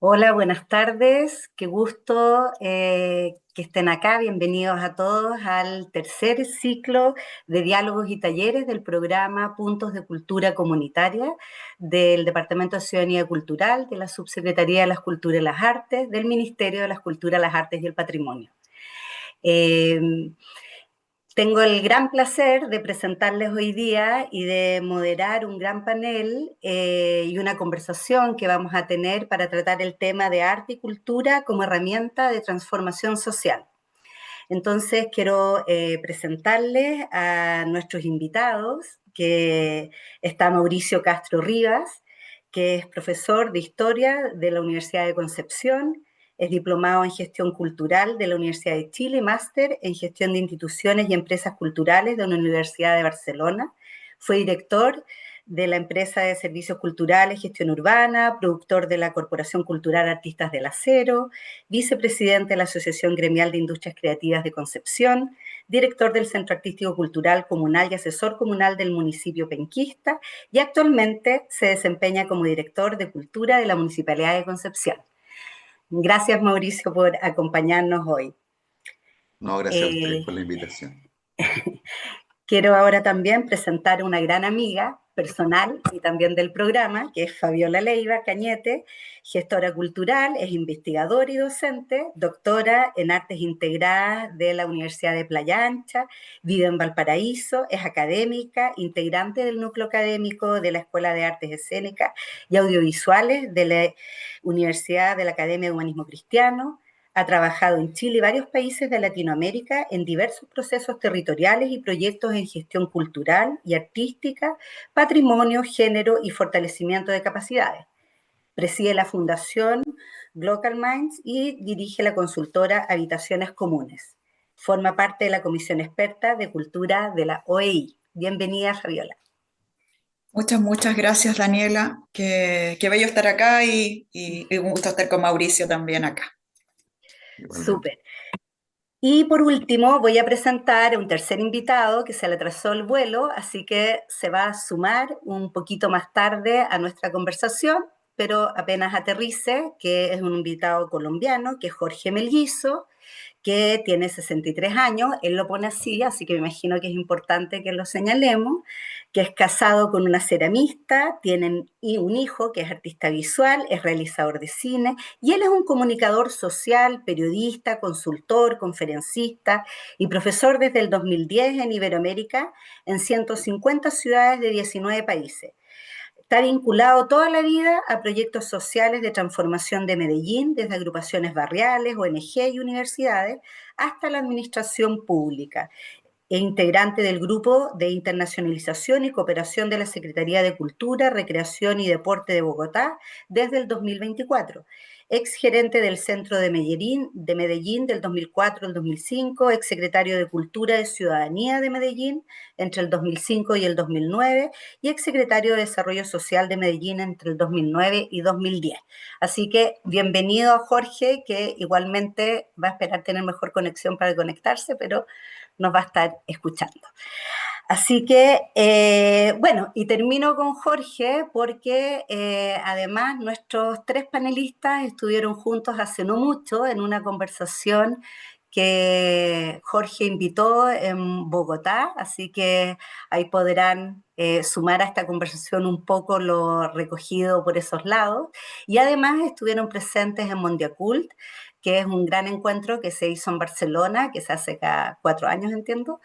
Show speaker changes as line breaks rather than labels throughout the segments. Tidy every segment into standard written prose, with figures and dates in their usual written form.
Hola, buenas tardes. Qué gusto que estén acá. Bienvenidos a todos al tercer ciclo de diálogos y talleres del programa Puntos de Cultura Comunitaria del Departamento de Ciudadanía Cultural, de la Subsecretaría de las Culturas y las Artes, del Ministerio de las Culturas, las Artes y el Patrimonio. Eh, Tengo el gran placer de presentarles hoy día y de moderar un gran panel y una conversación que vamos a tener para tratar el tema de arte y cultura como herramienta de transformación social. Entonces quiero presentarles a nuestros invitados, que está Mauricio Castro Rivas, que es profesor de Historia de la Universidad de Concepción, es diplomado en Gestión Cultural de la Universidad de Chile, máster en Gestión de Instituciones y Empresas Culturales de la Universidad de Barcelona, fue director de la empresa de servicios culturales Gestión Urbana, productor de la Corporación Cultural Artistas del Acero, vicepresidente de la Asociación Gremial de Industrias Creativas de Concepción, director del Centro Artístico Cultural Comunal y asesor comunal del municipio penquista, y actualmente se desempeña como director de Cultura de la Municipalidad de Concepción. Gracias, Mauricio, por acompañarnos hoy.
No, gracias a ustedes
Eh,
por la invitación.
Quiero ahora también presentar a una gran amiga personal y también del programa, que es Fabiola Leiva Cañete, gestora cultural, es investigadora y docente, doctora en artes integradas de la Universidad de Playa Ancha, vive en Valparaíso, es académica, integrante del núcleo académico de la Escuela de Artes Escénicas y Audiovisuales de la Universidad de la Academia de Humanismo Cristiano. Ha trabajado en Chile y varios países de Latinoamérica en diversos procesos territoriales y proyectos en gestión cultural y artística, patrimonio, género y fortalecimiento de capacidades. Preside la Fundación Local Minds y dirige la consultora Habitaciones Comunes. Forma parte de la Comisión Experta de Cultura de la OEI. Bienvenida, Fabiola.
Muchas gracias, Daniela. Qué bello estar acá y un gusto estar con Mauricio también acá.
Igualmente.
Súper. Y por último, voy a presentar a un tercer invitado que se le atrasó el vuelo, así que se va a sumar un poquito más tarde a nuestra conversación, pero apenas aterrice, que es un invitado colombiano, que es Jorge Melguizo, que tiene 63 años, él lo pone así que me imagino que es importante que lo señalemos, que es casado con una ceramista, tienen un hijo que es artista visual, es realizador de cine, y él es un comunicador social, periodista, consultor, conferencista y profesor desde el 2010 en Iberoamérica en 150 ciudades de 19 países. Está vinculado toda la vida a proyectos sociales de transformación de Medellín, desde agrupaciones barriales, ONG y universidades, hasta la administración pública. Es integrante del Grupo de Internacionalización y Cooperación de la Secretaría de Cultura, Recreación y Deporte de Bogotá desde el 2024. Ex gerente del Centro de Medellín del 2004 al 2005, ex secretario de Cultura de Ciudadanía de Medellín entre el 2005 y el 2009 y ex secretario de Desarrollo Social de Medellín entre el 2009 y 2010. Así que bienvenido a Jorge, que igualmente va a esperar tener mejor conexión para conectarse, pero nos va a estar escuchando. Así que, bueno, y termino con Jorge porque además nuestros tres panelistas estuvieron juntos hace no mucho en una conversación que Jorge invitó en Bogotá, así que ahí podrán sumar a esta conversación un poco lo recogido por esos lados. Y además estuvieron presentes en Mondiacult, que es un gran encuentro que se hizo en Barcelona, que se hace cada 4 años, entiendo,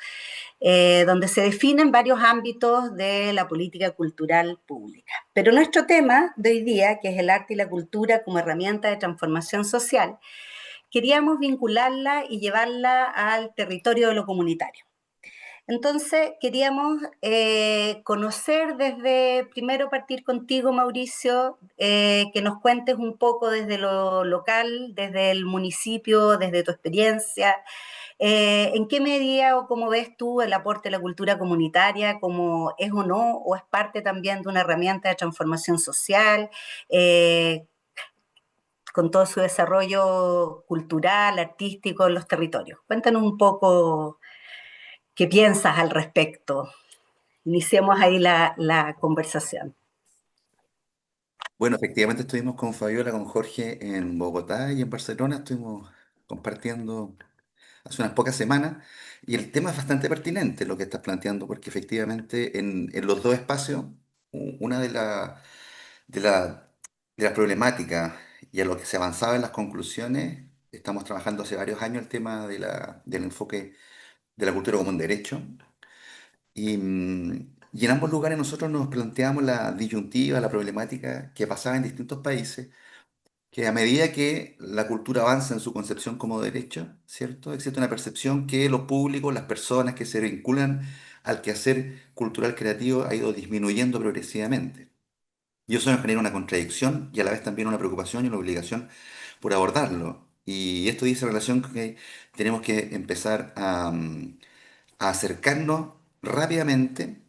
donde se definen varios ámbitos de la política cultural pública. Pero nuestro tema de hoy día, que es el arte y la cultura como herramienta de transformación social, queríamos vincularla y llevarla al territorio de lo comunitario. Entonces, queríamos conocer desde, primero partir contigo, Mauricio, que nos cuentes un poco desde lo local, desde el municipio, desde tu experiencia, ¿en qué medida o cómo ves tú el aporte de la cultura comunitaria, como es o no, o es parte también de una herramienta de transformación social, eh, con todo su desarrollo cultural, artístico en los territorios? Cuéntanos un poco qué piensas al respecto. Iniciemos ahí la conversación.
Bueno, efectivamente estuvimos con Fabiola, con Jorge en Bogotá y en Barcelona. Estuvimos compartiendo hace unas pocas semanas y el tema es bastante pertinente lo que estás planteando porque efectivamente en los dos espacios, una de la- de las problemáticas y a lo que se avanzaba en las conclusiones, estamos trabajando hace varios años el tema del enfoque de la cultura como un derecho. Y en ambos lugares nosotros nos planteamos la disyuntiva, la problemática que pasaba en distintos países, que a medida que la cultura avanza en su concepción como derecho, ¿cierto? Existe una percepción que los públicos, las personas que se vinculan al quehacer cultural creativo ha ido disminuyendo progresivamente. Y eso nos genera una contradicción y a la vez también una preocupación y una obligación por abordarlo. Y esto dice relación con que tenemos que empezar a acercarnos rápidamente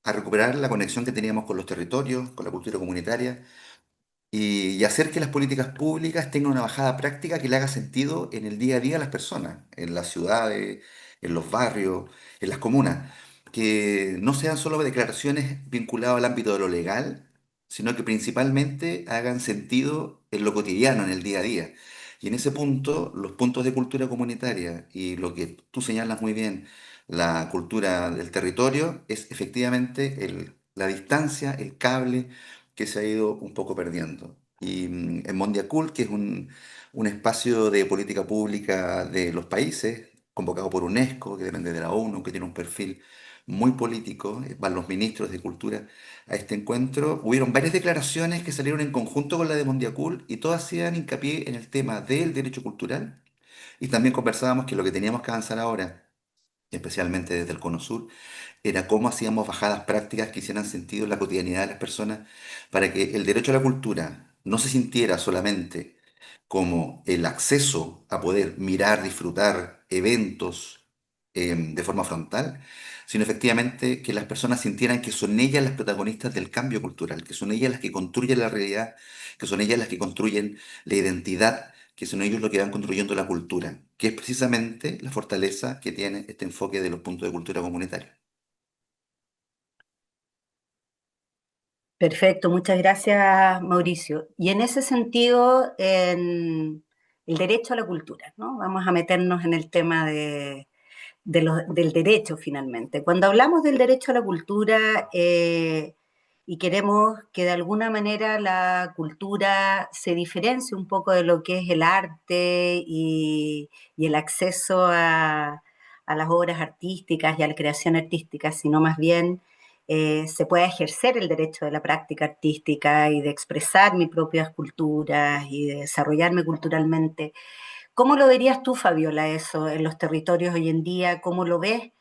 a recuperar la conexión que teníamos con los territorios, con la cultura comunitaria y hacer que las políticas públicas tengan una bajada práctica que le haga sentido en el día a día a las personas, en las ciudades, en los barrios, en las comunas, que no sean solo declaraciones vinculadas al ámbito de lo legal, sino que principalmente hagan sentido en lo cotidiano, en el día a día. Y en ese punto, los puntos de cultura comunitaria y lo que tú señalas muy bien, la cultura del territorio, es efectivamente la distancia, el cable que se ha ido un poco perdiendo. Y en Mondiacult, que es un espacio de política pública de los países, convocado por UNESCO, que depende de la ONU, que tiene un perfil muy político, van los ministros de cultura a este encuentro. Hubieron varias declaraciones que salieron en conjunto con la de Mondiacult y todas hacían hincapié en el tema del derecho cultural. Y también conversábamos que lo que teníamos que avanzar ahora, especialmente desde el Cono Sur, era cómo hacíamos bajadas prácticas que hicieran sentido en la cotidianidad de las personas para que el derecho a la cultura no se sintiera solamente como el acceso a poder mirar, disfrutar eventos de forma frontal, sino efectivamente que las personas sintieran que son ellas las protagonistas del cambio cultural, que son ellas las que construyen la realidad, que son ellas las que construyen la identidad, que son ellos los que van construyendo la cultura, que es precisamente la fortaleza que tiene este enfoque de los puntos de cultura comunitaria.
Perfecto, muchas gracias, Mauricio. Y en ese sentido, en el derecho a la cultura, ¿no? Vamos a meternos en el tema del derecho finalmente. Cuando hablamos del derecho a la cultura y queremos que de alguna manera la cultura se diferencie un poco de lo que es el arte y el acceso a las obras artísticas y a la creación artística, sino más bien se pueda ejercer el derecho de la práctica artística y de expresar mis propias culturas y de desarrollarme culturalmente. ¿Cómo lo verías tú, Fabiola, eso en los territorios hoy en día? ¿Cómo lo ves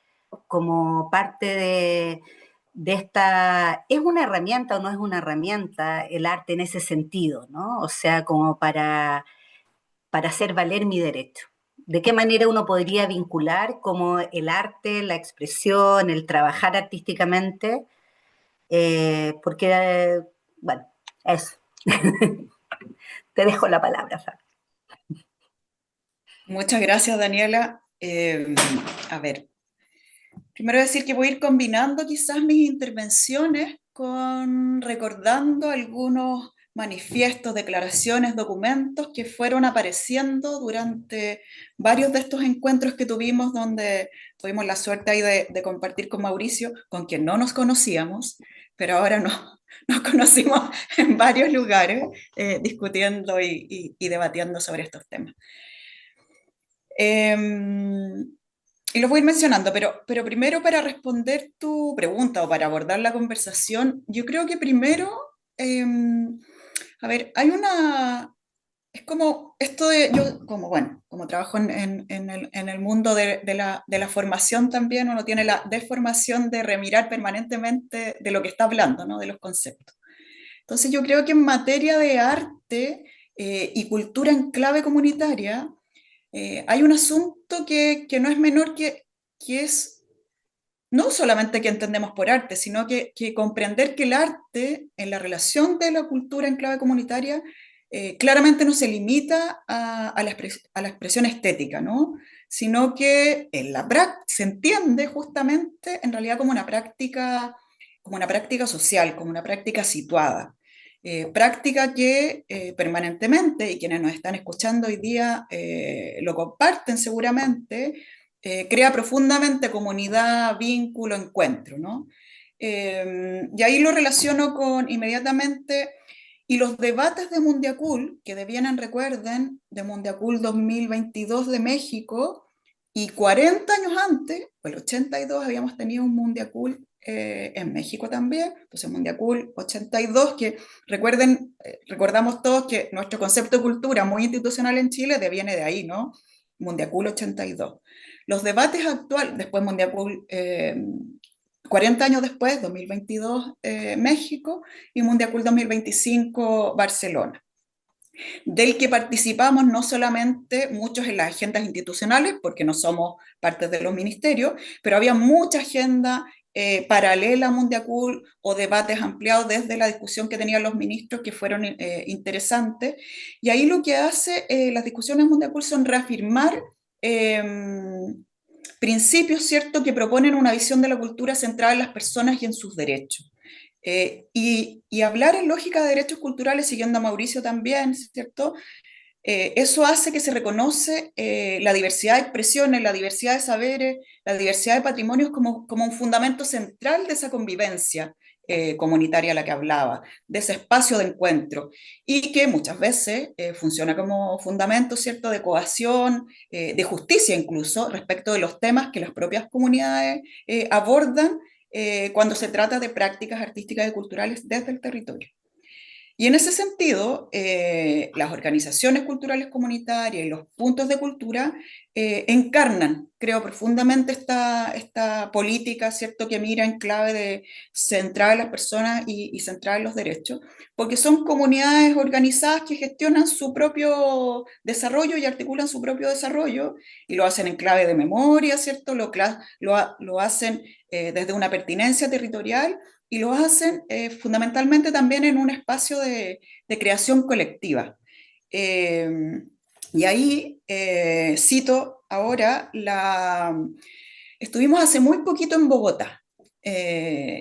como parte de esta... ¿Es una herramienta o no es una herramienta el arte en ese sentido, ¿no? O sea, como para hacer valer mi derecho. ¿De qué manera uno podría vincular como el arte, la expresión, el trabajar artísticamente? Bueno, eso. Te dejo la palabra, Fabiola.
Muchas gracias, Daniela. A ver, primero decir que voy a ir combinando quizás mis intervenciones con recordando algunos manifiestos, declaraciones, documentos que fueron apareciendo durante varios de estos encuentros que tuvimos, donde tuvimos la suerte ahí de compartir con Mauricio, con quien no nos conocíamos, pero ahora nos conocimos en varios lugares discutiendo y debatiendo sobre estos temas. Y los voy a ir mencionando, pero primero para responder tu pregunta o para abordar la conversación, yo creo que primero, eh, a ver, hay una, es como esto de, yo como, bueno, como trabajo en el mundo de la formación también, uno tiene la deformación de remirar permanentemente de lo que está hablando, ¿no? De los conceptos. Entonces yo creo que en materia de arte y cultura en clave comunitaria, hay un asunto que no es menor que es no solamente que entendemos por arte, sino que comprender que el arte en la relación de la cultura en clave comunitaria claramente no se limita a la expresión estética, ¿no? Sino que en la se entiende justamente en realidad como una práctica social, como una práctica situada. práctica que permanentemente, y quienes nos están escuchando hoy día lo comparten seguramente, crea profundamente comunidad, vínculo, encuentro, ¿no? Y ahí lo relaciono con inmediatamente, y los debates de Mundiacul, que devienen, recuerden, de Mundiacul 2022 de México, y 40 años antes, pues el 82 habíamos tenido un Mundiacul en México también, entonces Mundiacul 82, que recuerden, recordamos todos que nuestro concepto de cultura muy institucional en Chile deviene de ahí, ¿no? Mundiacul 82. Los debates actuales, después Mundiacul 40 años después, 2022 México, y Mundiacul 2025 Barcelona, del que participamos no solamente muchos en las agendas institucionales, porque no somos parte de los ministerios, pero había mucha agenda paralela a Mundiacul o debates ampliados desde la discusión que tenían los ministros que fueron interesantes. Y ahí lo que hace las discusiones Mundiacul son reafirmar principios, ¿cierto?, que proponen una visión de la cultura centrada en las personas y en sus derechos. Y hablar en lógica de derechos culturales, siguiendo a Mauricio también, ¿cierto? Eso hace que se reconoce la diversidad de expresiones, la diversidad de saberes, la diversidad de patrimonios como un fundamento central de esa convivencia comunitaria a la que hablaba, de ese espacio de encuentro, y que muchas veces funciona como fundamento, ¿cierto?, de cohesión, de justicia incluso, respecto de los temas que las propias comunidades abordan cuando se trata de prácticas artísticas y culturales desde el territorio. Y en ese sentido, las organizaciones culturales comunitarias y los puntos de cultura encarnan, creo, profundamente esta política, ¿cierto?, que mira en clave de centrar a las personas y centrar en los derechos, porque son comunidades organizadas que gestionan su propio desarrollo y articulan su propio desarrollo, y lo hacen en clave de memoria, ¿cierto? Lo hacen desde una pertinencia territorial, y lo hacen fundamentalmente también en un espacio de creación colectiva. Eh, y ahí cito ahora, estuvimos hace muy poquito en Bogotá,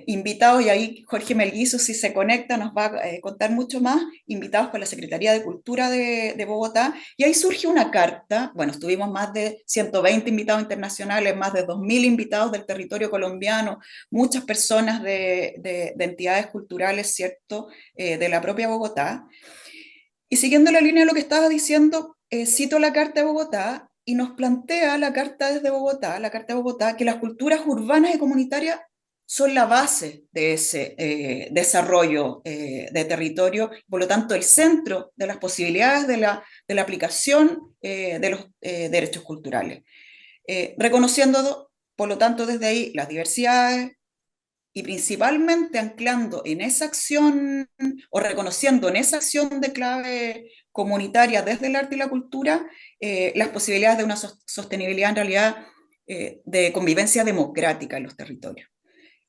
invitados, y ahí Jorge Melguizo, si se conecta, nos va a contar mucho más, invitados por la Secretaría de Cultura de Bogotá, y ahí surge una carta. Bueno, estuvimos más de 120 invitados internacionales, más de 2000 invitados del territorio colombiano, muchas personas de entidades culturales, ¿cierto?, de la propia Bogotá. Y siguiendo la línea de lo que estaba diciendo, cito la Carta de Bogotá, y nos plantea la Carta desde Bogotá, la Carta de Bogotá, que las culturas urbanas y comunitarias son la base de ese desarrollo de territorio, por lo tanto el centro de las posibilidades de la aplicación de los derechos culturales, reconociendo, por lo tanto, desde ahí las diversidades, y principalmente anclando en esa acción o reconociendo en esa acción de clave comunitaria desde el arte y la cultura las posibilidades de una sostenibilidad en realidad de convivencia democrática en los territorios.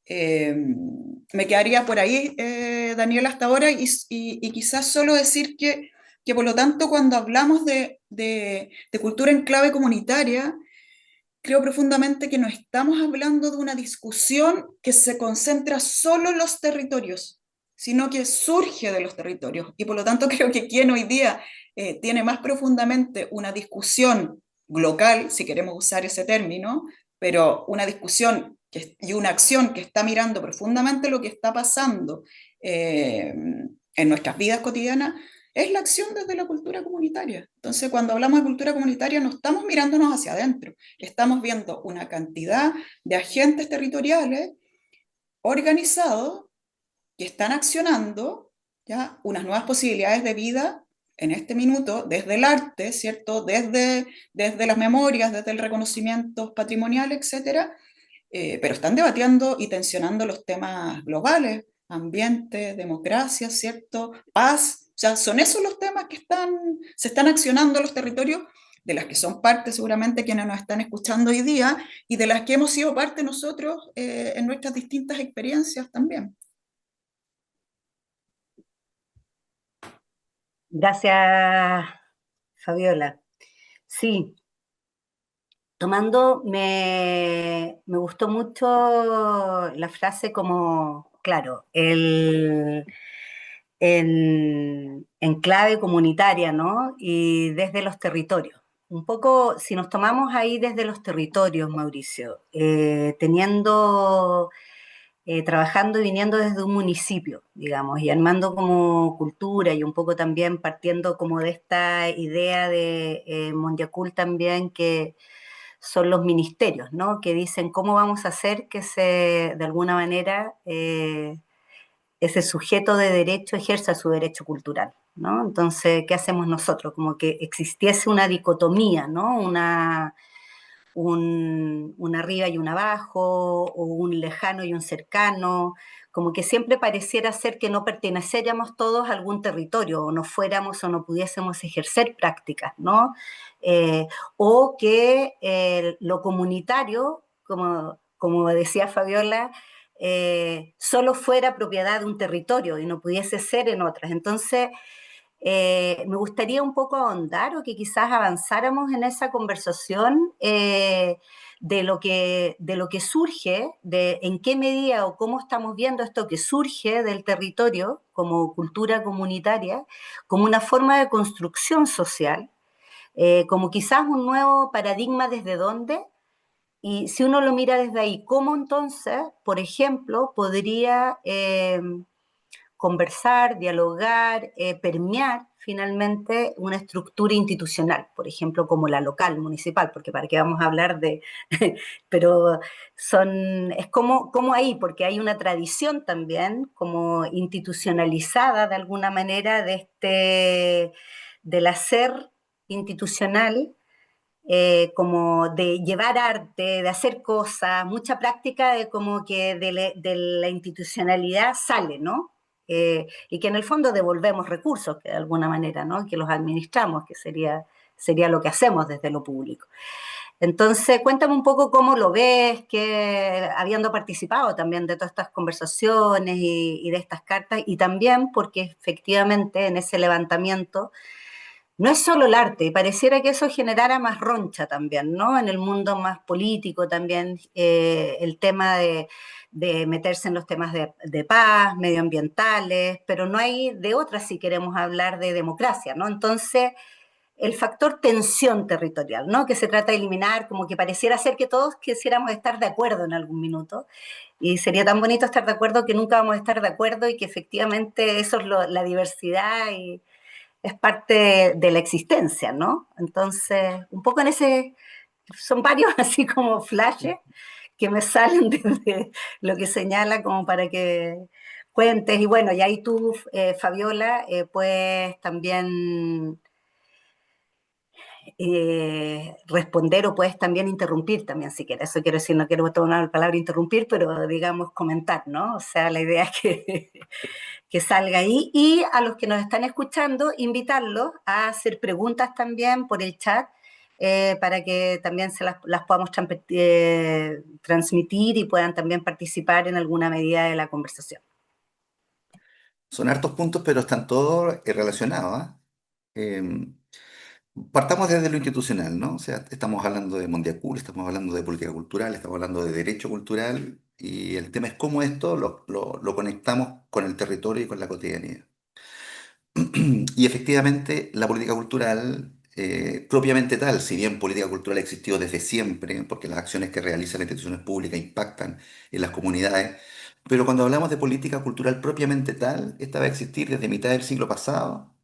Me quedaría por ahí, Daniel, hasta ahora, y quizás solo decir que por lo tanto cuando hablamos de cultura en clave comunitaria, creo profundamente que no estamos hablando de una discusión que se concentra solo en los territorios, sino que surge de los territorios. Y por lo tanto creo que quien hoy día tiene más profundamente una discusión local, si queremos usar ese término, pero una discusión y una acción que está mirando profundamente lo que está pasando en nuestras vidas cotidianas, es la acción desde la cultura comunitaria. Entonces, cuando hablamos de cultura comunitaria, no estamos mirándonos hacia adentro, estamos viendo una cantidad de agentes territoriales organizados que están accionando, ¿ya?, unas nuevas posibilidades de vida en este minuto, desde el arte, ¿cierto?, desde las memorias, desde el reconocimiento patrimonial, etcétera, pero están debatiendo y tensionando los temas globales, ambiente, democracia, ¿cierto?, paz. O sea, son esos los temas que se están accionando en los territorios, de las que son parte seguramente quienes nos están escuchando hoy día, y de las que hemos sido parte nosotros en nuestras distintas experiencias también.
Gracias, Fabiola. Sí, me gustó mucho la frase como, claro, en clave comunitaria, ¿no? Y desde los territorios. Un poco, si nos tomamos ahí desde los territorios, Mauricio, trabajando y viniendo desde un municipio, digamos, y armando como cultura y un poco también partiendo como de esta idea de Mondiacul también, que son los ministerios, ¿no? Que dicen cómo vamos a hacer que de alguna manera, ese sujeto de derecho ejerza su derecho cultural, ¿no? Entonces, ¿qué hacemos nosotros? Como que existiese una dicotomía, ¿no? Un arriba y un abajo, o un lejano y un cercano, como que siempre pareciera ser que no perteneciéramos todos a algún territorio, o no fuéramos o no pudiésemos ejercer prácticas, ¿no? Eh, o que lo comunitario, como decía Fabiola, solo fuera propiedad de un territorio y no pudiese ser en otras. Entonces, me gustaría un poco ahondar o que quizás avanzáramos en esa conversación, de lo que surge, de en qué medida o cómo estamos viendo esto que surge del territorio como cultura comunitaria, como una forma de construcción social, como quizás un nuevo paradigma desde dónde. Y si uno lo mira desde ahí, ¿cómo entonces, por ejemplo, podría conversar, dialogar, permear finalmente una estructura institucional, por ejemplo, como la local, municipal, porque para qué vamos a hablar de, pero es como ahí, porque hay una tradición también como institucionalizada de alguna manera del hacer institucional, como de llevar arte, de hacer cosas, mucha práctica de como que de la institucionalidad sale, ¿no? Y que en el fondo devolvemos recursos, que de alguna manera, ¿no? Que los administramos, que sería lo que hacemos desde lo público. Entonces, cuéntame un poco cómo lo ves, que habiendo participado también de todas estas conversaciones y de estas cartas, y también porque efectivamente en ese levantamiento no es solo el arte, y pareciera que eso generara más roncha también, ¿no? En el mundo más político también, el tema de meterse en los temas de paz, medioambientales, pero no hay de otras si queremos hablar de democracia, ¿no? Entonces, el factor tensión territorial, ¿no? Que se trata de eliminar, como que pareciera ser que todos quisiéramos estar de acuerdo en algún minuto, y sería tan bonito estar de acuerdo que nunca vamos a estar de acuerdo y que efectivamente eso es la diversidad y es parte de la existencia, ¿no? Entonces, un poco en ese, son varios así como flashes que me salen desde lo que señala como para que cuentes. Y bueno, y ahí tú, Fabiola, puedes también responder o puedes también interrumpir también si quieres. Eso quiero decir, no quiero tomar la palabra interrumpir, pero digamos comentar, ¿no? O sea, la idea es que salga ahí. Y a los que nos están escuchando, invitarlos a hacer preguntas también por el chat, para que también las podamos transmitir y puedan también participar en alguna medida de la conversación.
Son hartos puntos, pero están todos relacionados, ¿ah? Em, Partamos desde lo institucional, ¿no? O sea, estamos hablando de Mondiacul, estamos hablando de política cultural, estamos hablando de derecho cultural, y el tema es cómo esto lo conectamos con el territorio y con la cotidianidad. Y efectivamente, la política cultural, propiamente tal, si bien política cultural ha existido desde siempre, porque las acciones que realizan las instituciones públicas impactan en las comunidades, pero cuando hablamos de política cultural propiamente tal, esta va a existir desde mitad del siglo pasado,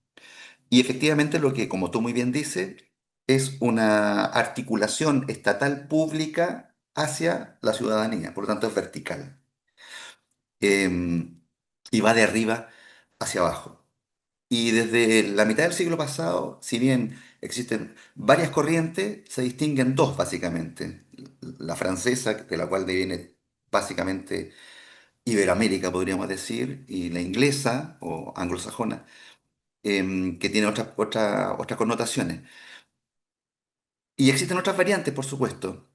y efectivamente lo que, como tú muy bien dices, es una articulación estatal pública hacia la ciudadanía, por lo tanto es vertical. Y va de arriba hacia abajo. Y desde la mitad del siglo pasado, si bien existen varias corrientes, se distinguen dos básicamente. La francesa, de la cual viene básicamente Iberoamérica, podríamos decir, y la inglesa o anglosajona, que tiene otras connotaciones. Y existen otras variantes, por supuesto,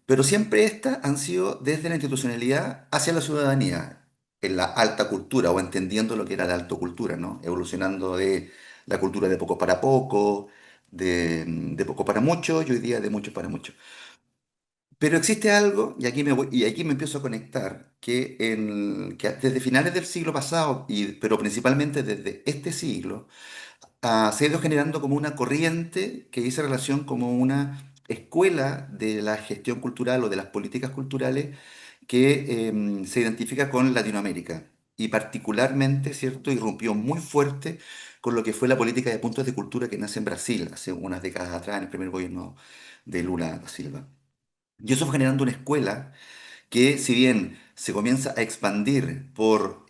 pero siempre estas han sido desde la institucionalidad hacia la ciudadanía, en la alta cultura o entendiendo lo que era la alta cultura, ¿no? Evolucionando de la cultura de poco para poco, de poco para mucho y hoy día de mucho para mucho. Pero existe algo, y aquí me empiezo a conectar, que desde finales del siglo pasado, pero principalmente desde este siglo, se ha ido generando como una corriente que dice relación como una escuela de la gestión cultural o de las políticas culturales que se identifica con Latinoamérica y particularmente, ¿cierto?, irrumpió muy fuerte con lo que fue la política de puntos de cultura que nace en Brasil hace unas décadas atrás, en el primer gobierno de Lula da Silva. Y eso fue generando una escuela que si bien se comienza a expandir por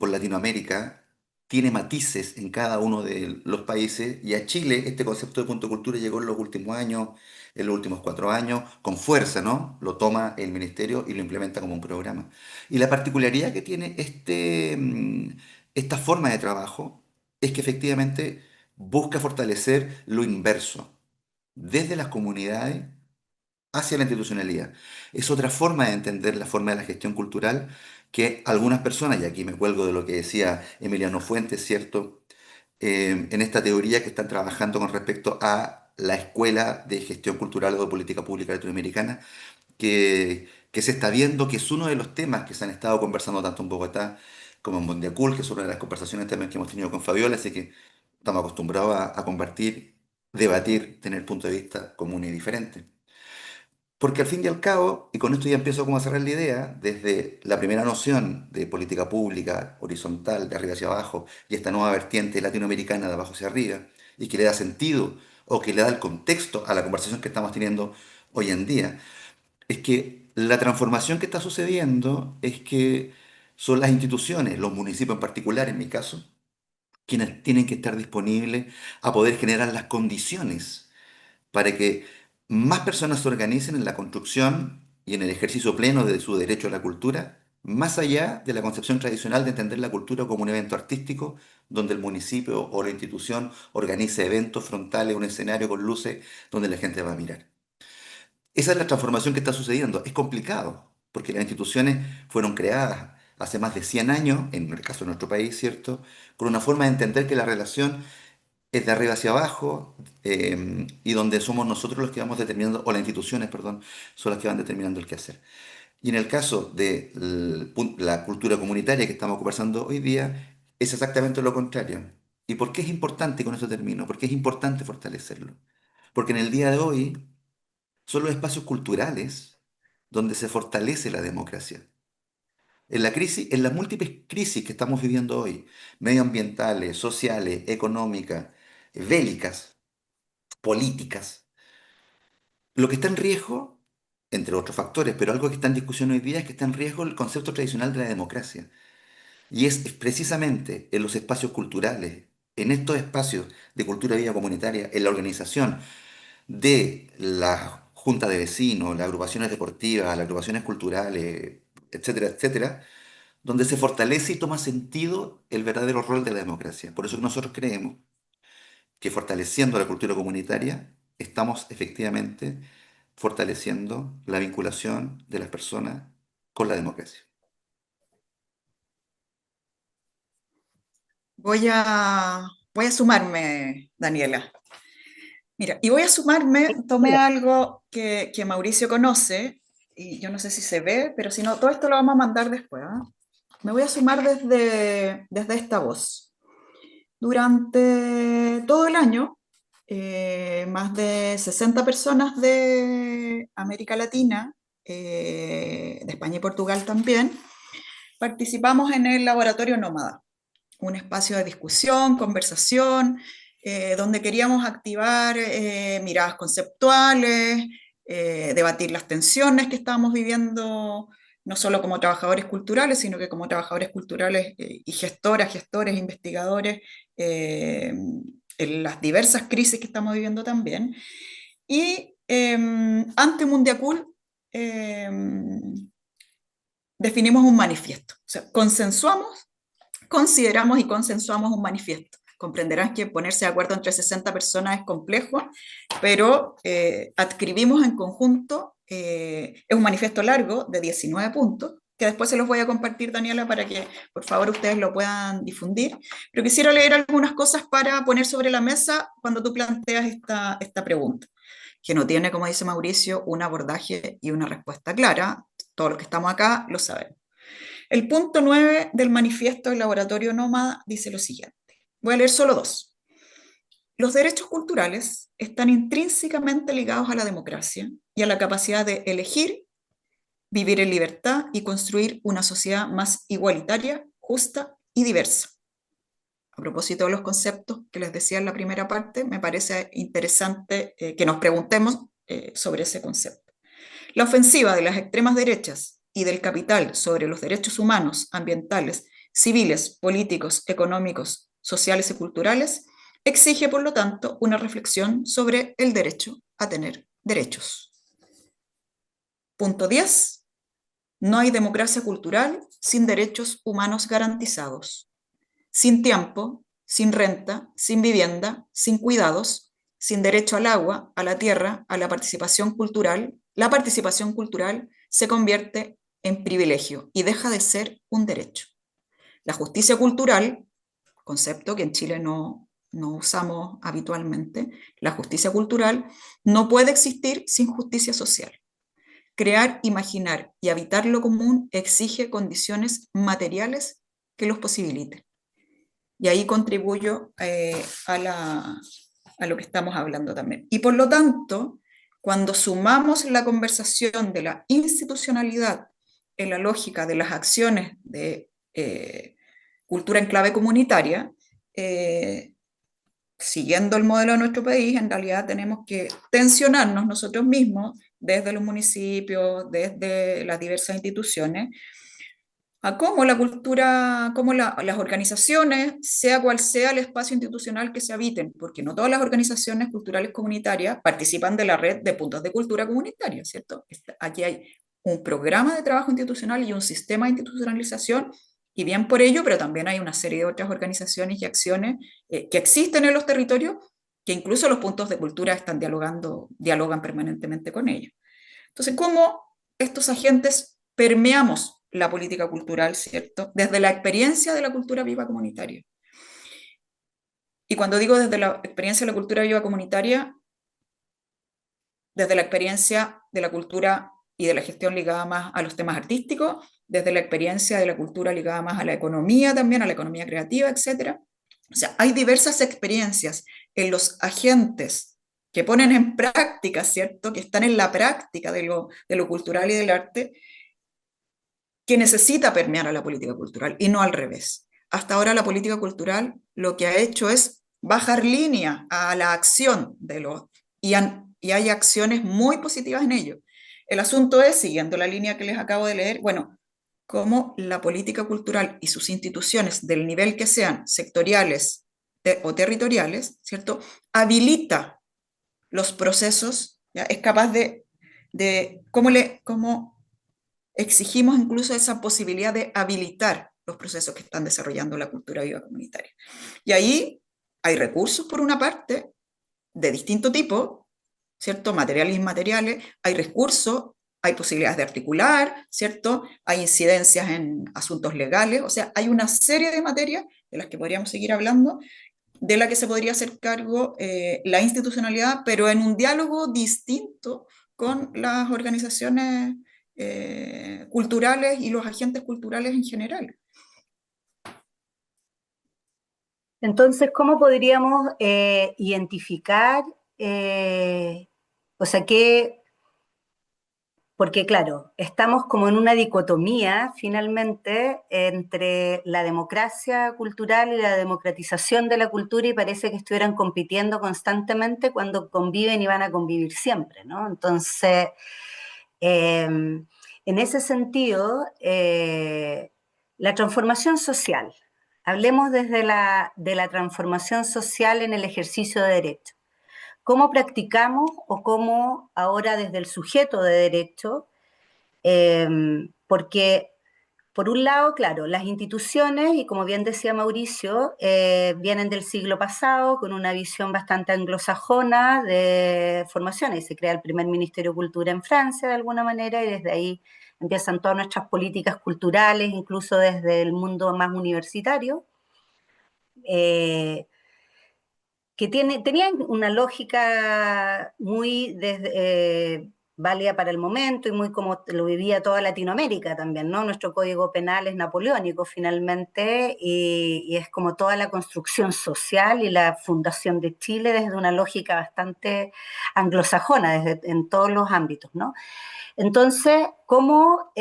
Latinoamérica, tiene matices en cada uno de los países y a Chile este concepto de punto de cultura llegó en los últimos años, en los últimos 4 años, con fuerza, ¿no? Lo toma el ministerio y lo implementa como un programa. Y la particularidad que tiene esta forma de trabajo es que efectivamente busca fortalecer lo inverso, desde las comunidades hacia la institucionalidad. Es otra forma de entender la forma de la gestión cultural que algunas personas, y aquí me cuelgo de lo que decía Emiliano Fuentes, ¿cierto? En esta teoría que están trabajando con respecto a la Escuela de Gestión Cultural o de Política Pública Latinoamericana, que se está viendo que es uno de los temas que se han estado conversando tanto en Bogotá como en Mondiacul, que es una de las conversaciones también que hemos tenido con Fabiola, así que estamos acostumbrados a compartir, debatir, tener puntos de vista comunes y diferentes. Porque al fin y al cabo, y con esto ya empiezo como a cerrar la idea, desde la primera noción de política pública horizontal, de arriba hacia abajo, y esta nueva vertiente latinoamericana de abajo hacia arriba, y que le da sentido o que le da el contexto a la conversación que estamos teniendo hoy en día, es que la transformación que está sucediendo es que son las instituciones, los municipios en particular, en mi caso, quienes tienen que estar disponibles a poder generar las condiciones para que más personas se organicen en la construcción y en el ejercicio pleno de su derecho a la cultura, más allá de la concepción tradicional de entender la cultura como un evento artístico, donde el municipio o la institución organice eventos frontales, un escenario con luces, donde la gente va a mirar. Esa es la transformación que está sucediendo. Es complicado, porque las instituciones fueron creadas hace más de 100 años, en el caso de nuestro país, ¿cierto?, con una forma de entender que la relación es de arriba hacia abajo, y donde somos nosotros los que vamos determinando, o las instituciones, perdón, son las que van determinando el qué hacer. Y en el caso de la cultura comunitaria que estamos conversando hoy día, es exactamente lo contrario. ¿Y por qué es importante, y con eso termino? Porque es importante fortalecerlo. Porque en el día de hoy son los espacios culturales donde se fortalece la democracia. En la crisis, en las múltiples crisis que estamos viviendo hoy, medioambientales, sociales, económicas, bélicas, políticas. Lo que está en riesgo, entre otros factores, pero algo que está en discusión hoy día es que está en riesgo el concepto tradicional de la democracia. Y es precisamente en los espacios culturales, en estos espacios de cultura y vida comunitaria, en la organización de la junta de vecinos, las agrupaciones deportivas, las agrupaciones culturales, etcétera, etcétera, donde se fortalece y toma sentido el verdadero rol de la democracia. Por eso que nosotros creemos que fortaleciendo la cultura comunitaria, estamos efectivamente fortaleciendo la vinculación de las personas con la democracia.
Voy a sumarme, Daniela. Mira, y voy a sumarme, tomé
Hola.
algo que Mauricio conoce, y yo no sé si se ve, pero si no, todo esto lo vamos a mandar después, ¿ah? Me voy a sumar desde esta voz. Durante todo el año, más de 60 personas de América Latina, de España y Portugal también, participamos en el Laboratorio Nómada, un espacio de discusión, conversación, donde queríamos activar miradas conceptuales, debatir las tensiones que estábamos viviendo, no solo como trabajadores culturales, sino que como trabajadores culturales y gestoras, gestores, investigadores, en las diversas crisis que estamos viviendo también. Y ante Mundiacul definimos un manifiesto, o sea, consensuamos, consideramos y consensuamos un manifiesto. Comprenderás que ponerse de acuerdo entre 60 personas es complejo, pero adscribimos en conjunto, es un manifiesto largo de 19 puntos, que después se los voy a compartir, Daniela, para que por favor ustedes lo puedan difundir. Pero quisiera leer algunas cosas para poner sobre la mesa cuando tú planteas esta pregunta. que no tiene, como dice Mauricio, un abordaje y una respuesta clara. Todos los que estamos acá lo sabemos. El punto 9 del manifiesto del laboratorio Nómada dice lo siguiente. Voy a leer solo dos. Los derechos culturales están intrínsecamente ligados a la democracia y a la capacidad de elegir, vivir en libertad y construir una sociedad más igualitaria, justa y diversa. A propósito de los conceptos que les decía en la primera parte, me parece interesante que nos preguntemos sobre ese concepto. La ofensiva de las extremas derechas y del capital sobre los derechos humanos, ambientales, civiles, políticos, económicos, sociales y culturales exige, por lo tanto, una reflexión sobre el derecho a tener derechos. Punto 10. No hay democracia cultural sin derechos humanos garantizados. Sin tiempo, sin renta, sin vivienda, sin cuidados, sin derecho al agua, a la tierra, a la participación cultural se convierte en privilegio y deja de ser un derecho. La justicia cultural, concepto que en Chile no usamos habitualmente, la justicia cultural no puede existir sin justicia social. Crear, imaginar y habitar lo común exige condiciones materiales que los posibiliten. Y ahí contribuyo a lo que estamos hablando también. Y por lo tanto, cuando sumamos la conversación de la institucionalidad en la lógica de las acciones de cultura en clave comunitaria, siguiendo el modelo de nuestro país, en realidad tenemos que tensionarnos nosotros mismos desde los municipios, desde las diversas instituciones, a cómo la cultura, cómo las organizaciones, sea cual sea el espacio institucional que se habiten, porque no todas las organizaciones culturales comunitarias participan de la red de puntos de cultura comunitaria, ¿cierto? Aquí hay un programa de trabajo institucional y un sistema de institucionalización, y bien por ello, pero también hay una serie de otras organizaciones y acciones que existen en los territorios, que incluso los puntos de cultura están dialogan permanentemente con ellos. Entonces, ¿cómo estos agentes permeamos la política cultural, ¿cierto? Desde la experiencia de la cultura viva comunitaria. Y cuando digo desde la experiencia de la cultura viva comunitaria, desde la experiencia de la cultura y de la gestión ligada más a los temas artísticos, desde la experiencia de la cultura ligada más a la economía también, a la economía creativa, etc. O sea, hay diversas experiencias en los agentes que ponen en práctica, ¿cierto? Que están en la práctica de lo cultural y del arte, que necesita permear a la política cultural y no al revés. Hasta ahora la política cultural lo que ha hecho es bajar línea a la acción y hay acciones muy positivas en ello. El asunto es, siguiendo la línea que les acabo de leer, bueno, cómo la política cultural y sus instituciones, del nivel que sean, sectoriales o territoriales, ¿cierto?, habilita los procesos, ¿ya? Es capaz de cómo exigimos incluso esa posibilidad de habilitar los procesos que están desarrollando la cultura viva comunitaria. Y ahí hay recursos, por una parte, de distinto tipo, ¿cierto? Materiales e inmateriales, hay recursos, hay posibilidades de articular, ¿cierto? Hay incidencias en asuntos legales, o sea, hay una serie de materias de las que podríamos seguir hablando, de la que se podría hacer cargo la institucionalidad, pero en un diálogo distinto con las organizaciones culturales y los agentes culturales en general.
Entonces, ¿cómo podríamos identificar, o sea, porque claro, estamos como en una dicotomía finalmente entre la democracia cultural y la democratización de la cultura y parece que estuvieran compitiendo constantemente cuando conviven y van a convivir siempre, ¿no? Entonces, en ese sentido, la transformación social, hablemos de la transformación social en el ejercicio de derecho. ¿Cómo practicamos o cómo ahora desde el sujeto de derecho? Porque por un lado, claro, las instituciones, y como bien decía Mauricio, vienen del siglo pasado con una visión bastante anglosajona de formación, y se crea el primer Ministerio de Cultura en Francia de alguna manera, y desde ahí empiezan todas nuestras políticas culturales, incluso desde el mundo más universitario. Eh, tenían una lógica muy válida para el momento y muy como lo vivía toda Latinoamérica también, ¿no? Nuestro código penal es napoleónico finalmente y es como toda la construcción social y la fundación de Chile desde una lógica bastante anglosajona en todos los ámbitos, ¿no? Entonces, ¿cómo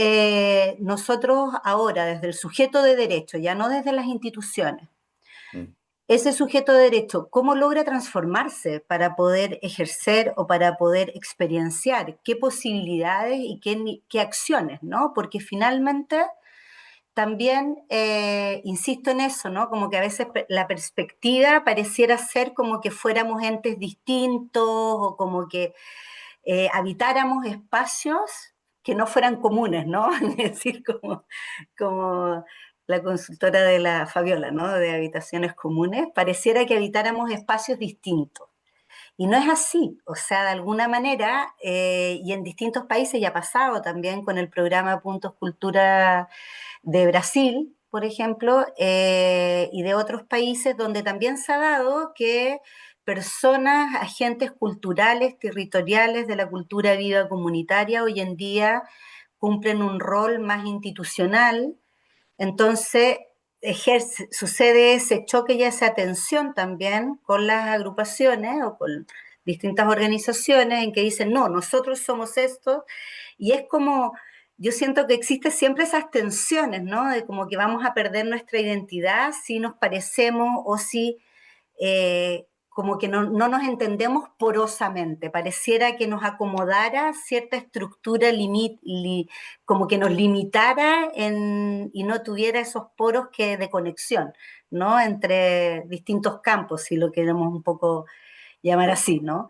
nosotros ahora, desde el sujeto de derecho, ya no desde las instituciones,
Mm.
ese sujeto de derecho, cómo logra transformarse para poder ejercer o para poder experienciar qué posibilidades y qué acciones, ¿no? Porque finalmente también, insisto en eso, ¿no? Como que a veces la perspectiva pareciera ser como que fuéramos entes distintos o como que habitáramos espacios que no fueran comunes, ¿no? Es decir, como la consultora de la Fabiola, ¿no? De habitaciones comunes, pareciera que habitáramos espacios distintos. Y no es así, o sea, de alguna manera, y en distintos países ya ha pasado también con el programa Puntos Cultura de Brasil, por ejemplo, y de otros países donde también se ha dado que personas, agentes culturales, territoriales de la cultura viva comunitaria hoy en día cumplen un rol más institucional, entonces sucede ese choque y esa tensión también con las agrupaciones o con distintas organizaciones en que dicen, no, nosotros somos esto, y es como, yo siento que existe siempre esas tensiones, ¿no? De como que vamos a perder nuestra identidad si nos parecemos o si como que no nos entendemos porosamente, pareciera que nos acomodara cierta estructura, como que nos limitara y no tuviera esos poros de conexión, ¿no? Entre distintos campos, si lo queremos un poco llamar así, ¿no?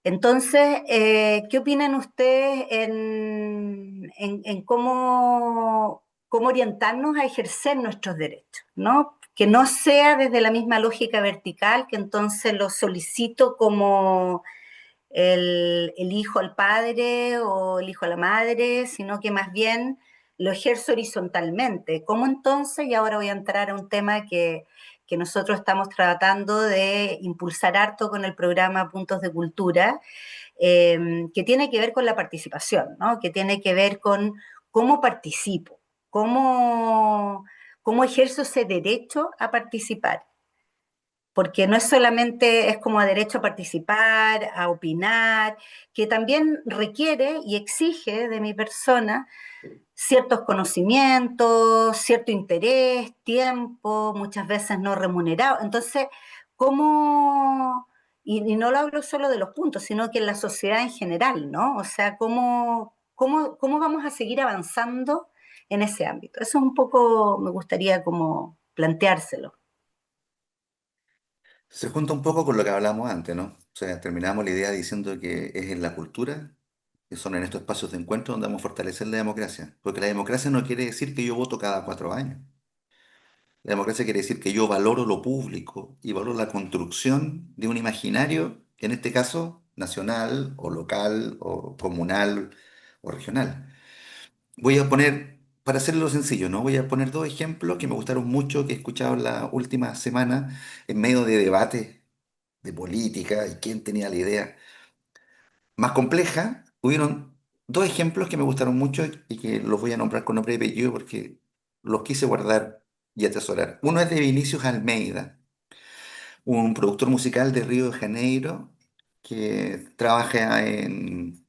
Entonces, ¿qué opinan ustedes en cómo orientarnos a ejercer nuestros derechos, ¿no? Que no sea desde la misma lógica vertical, que entonces lo solicito como el hijo al padre o el hijo a la madre, sino que más bien lo ejerzo horizontalmente. ¿Cómo entonces? Y ahora voy a entrar a un tema que nosotros estamos tratando de impulsar harto con el programa Puntos de Cultura, que tiene que ver con la participación, ¿no? Que tiene que ver con cómo participo, cómo ejerzo ese derecho a participar. Porque no es solamente, es como a derecho a participar, a opinar, que también requiere y exige de mi persona ciertos conocimientos, cierto interés, tiempo, muchas veces no remunerado. Entonces, ¿cómo, y no lo hablo solo de los puntos, sino que en la sociedad en general, ¿no? O sea, ¿cómo vamos a seguir avanzando en ese ámbito? Eso es un poco, me gustaría como planteárselo.
Se junta un poco con lo que hablamos antes, ¿no? O sea, terminamos la idea diciendo que es en la cultura, que son en estos espacios de encuentro donde vamos a fortalecer la democracia. Porque la democracia no quiere decir que yo voto cada 4 años. La democracia quiere decir que yo valoro lo público y valoro la construcción de un imaginario, en este caso nacional o local o comunal o regional. Voy a poner, para hacerlo sencillo, ¿no? Voy a poner dos ejemplos que me gustaron mucho, que he escuchado en la última semana en medio de debates de política y quién tenía la idea más compleja. Hubieron dos ejemplos que me gustaron mucho y que los voy a nombrar con nombre y apellido porque los quise guardar y atesorar. Uno es de Vinicius Almeida, un productor musical de Río de Janeiro que trabaja en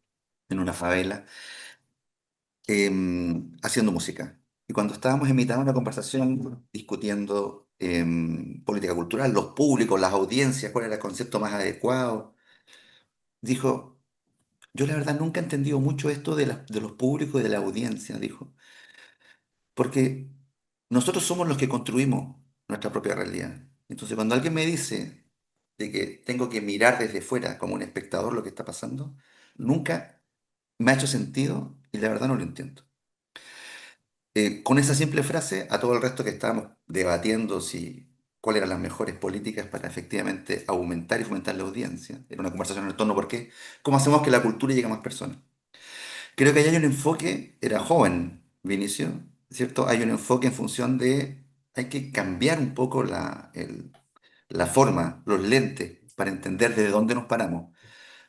una favela haciendo música. Y cuando estábamos en mitad de una conversación discutiendo política cultural, los públicos, las audiencias, cuál era el concepto más adecuado, dijo, yo la verdad nunca he entendido mucho esto de los públicos y de la audiencia, dijo, porque nosotros somos los que construimos nuestra propia realidad. Entonces, cuando alguien me dice de que tengo que mirar desde fuera como un espectador lo que está pasando, nunca me ha hecho sentido y la verdad no lo entiendo. Con esa simple frase, a todo el resto que estábamos debatiendo si cuáles eran las mejores políticas para efectivamente aumentar y fomentar la audiencia, era una conversación en el torno ¿por qué? ¿Cómo hacemos que la cultura llegue a más personas? Creo que ahí hay un enfoque, era joven Vinicio, ¿cierto? Hay un enfoque en función de, hay que cambiar un poco la forma, los lentes, para entender desde dónde nos paramos,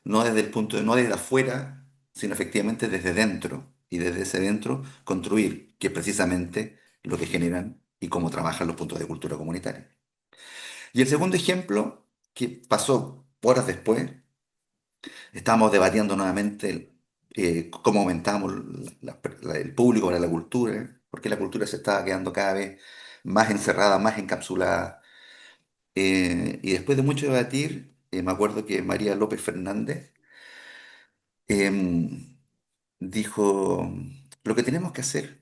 no desde el punto de, no desde afuera, sino efectivamente desde dentro, y desde ese dentro construir, que es precisamente lo que generan y cómo trabajan los puntos de cultura comunitaria. Y el segundo ejemplo, que pasó horas después, estábamos debatiendo nuevamente cómo aumentamos el público para la cultura, porque la cultura se estaba quedando cada vez más encerrada, más encapsulada. Y después de mucho debatir, me acuerdo que María López Fernández em, dijo, lo que tenemos que hacer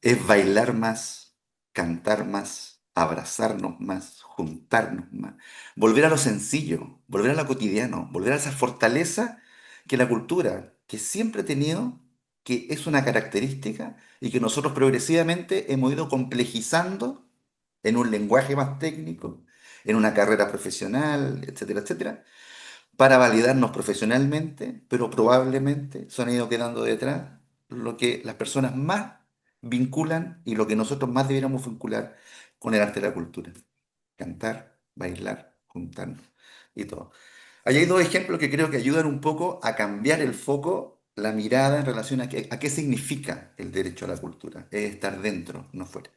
es bailar más, cantar más, abrazarnos más, juntarnos más, volver a lo sencillo, volver a lo cotidiano, volver a esa fortaleza que la cultura, que siempre ha tenido, que es una característica y que nosotros progresivamente hemos ido complejizando en un lenguaje más técnico, en una carrera profesional, etcétera, etcétera, para validarnos profesionalmente, pero probablemente se han ido quedando detrás lo que las personas más vinculan y lo que nosotros más debiéramos vincular con el arte y la cultura. Cantar, bailar, juntarnos y todo. Ahí hay dos ejemplos que creo que ayudan un poco a cambiar el foco, la mirada en relación a qué significa el derecho a la cultura. Es estar dentro, no fuera.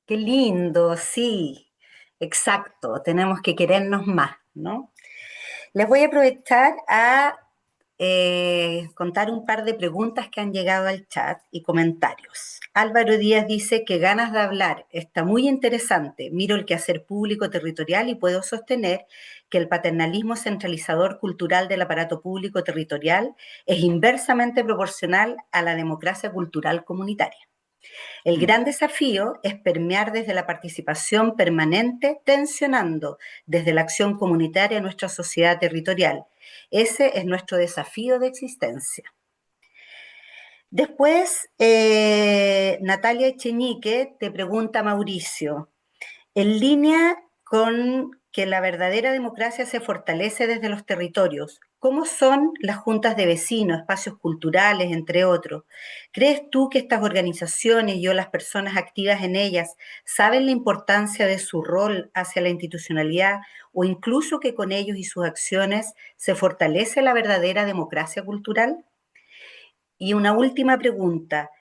Qué lindo, sí, exacto, tenemos que querernos más, ¿no? Les voy a aprovechar a contar un par de preguntas que han llegado al chat y comentarios. Álvaro Díaz dice que ganas de hablar, está muy interesante, miro el quehacer público territorial y puedo sostener que el paternalismo centralizador cultural del aparato público territorial es inversamente proporcional a la democracia cultural comunitaria. El
Mm.
gran desafío es permear desde la participación permanente, tensionando desde la acción comunitaria nuestra sociedad territorial. Ese es nuestro desafío de existencia. Después, Natalia Echeñique te pregunta, Mauricio, en línea con que la verdadera democracia se fortalece desde los territorios, ¿cómo son las juntas de vecinos, espacios culturales, entre otros? ¿Crees tú que estas organizaciones y o las personas activas en ellas saben la importancia de su rol hacia la institucionalidad o incluso que con ellos y sus acciones se fortalece la verdadera democracia cultural? Y una última pregunta.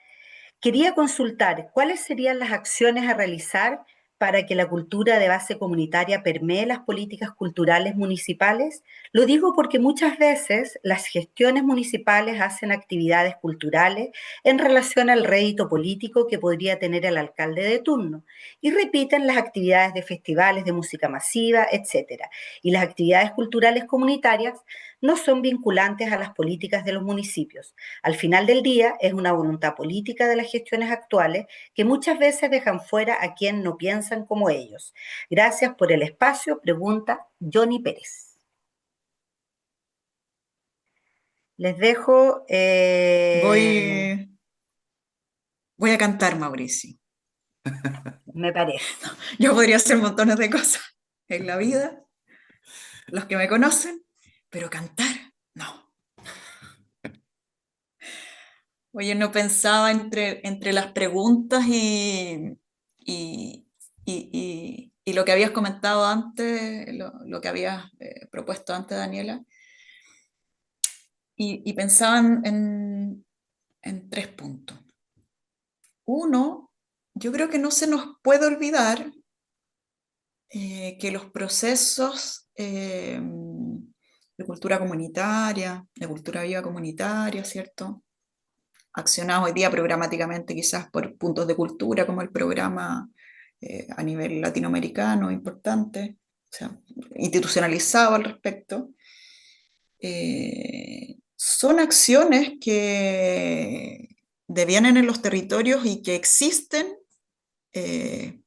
Quería consultar cuáles serían las acciones a realizar para que la cultura de base comunitaria permee las políticas culturales municipales. Lo digo porque muchas veces las gestiones municipales hacen actividades culturales en relación al rédito político que podría tener el alcalde de turno y repiten las actividades de festivales de música masiva, etcétera. Y las actividades culturales comunitarias no son vinculantes a las políticas de los municipios. Al final del día, es una voluntad política de las gestiones actuales que muchas veces dejan fuera a quien no piensan como ellos. Gracias por el espacio, pregunta Johnny Pérez. Les dejo,
Voy, voy a cantar, Mauricio.
me parece.
Yo podría hacer montones de cosas en la vida, los que me conocen, pero cantar, no. Oye, no pensaba entre las preguntas y, y lo que habías comentado antes, lo que habías propuesto antes, Daniela, y pensaba en tres puntos. Uno, yo creo que no se nos puede olvidar que los procesos de cultura comunitaria, de cultura viva comunitaria, ¿cierto? Accionados hoy día programáticamente quizás por puntos de cultura, como el programa a nivel latinoamericano importante, o sea, institucionalizado al respecto, son acciones que devienen en los territorios y que existen eh,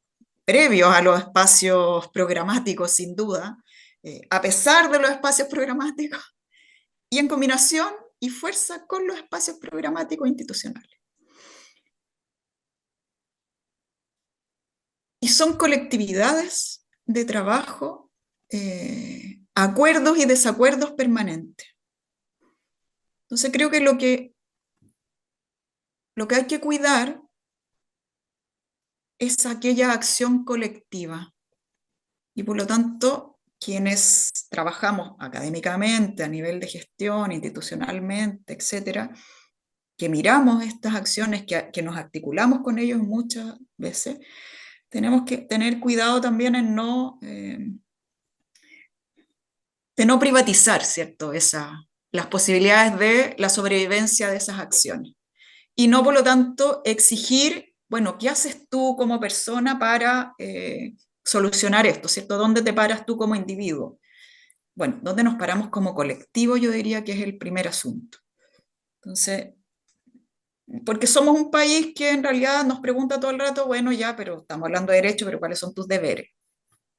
previos a los espacios programáticos, sin duda, a pesar de los espacios programáticos, y en combinación y fuerza con los espacios programáticos institucionales. Y son colectividades de trabajo, acuerdos y desacuerdos permanentes. Entonces creo que lo que hay que cuidar es aquella acción colectiva. Y por lo tanto, quienes trabajamos académicamente, a nivel de gestión, institucionalmente, etcétera, que miramos estas acciones, que nos articulamos con ellos muchas veces, tenemos que tener cuidado también en de no privatizar, ¿cierto? Las posibilidades de la sobrevivencia de esas acciones. Y no, por lo tanto, exigir, bueno, ¿qué haces tú como persona para solucionar esto, ¿cierto? ¿Dónde te paras tú como individuo? Bueno, ¿dónde nos paramos como colectivo? Yo diría que es el primer asunto. Entonces, porque somos un país que en realidad nos pregunta todo el rato, bueno, ya, pero estamos hablando de derecho, pero ¿cuáles son tus deberes?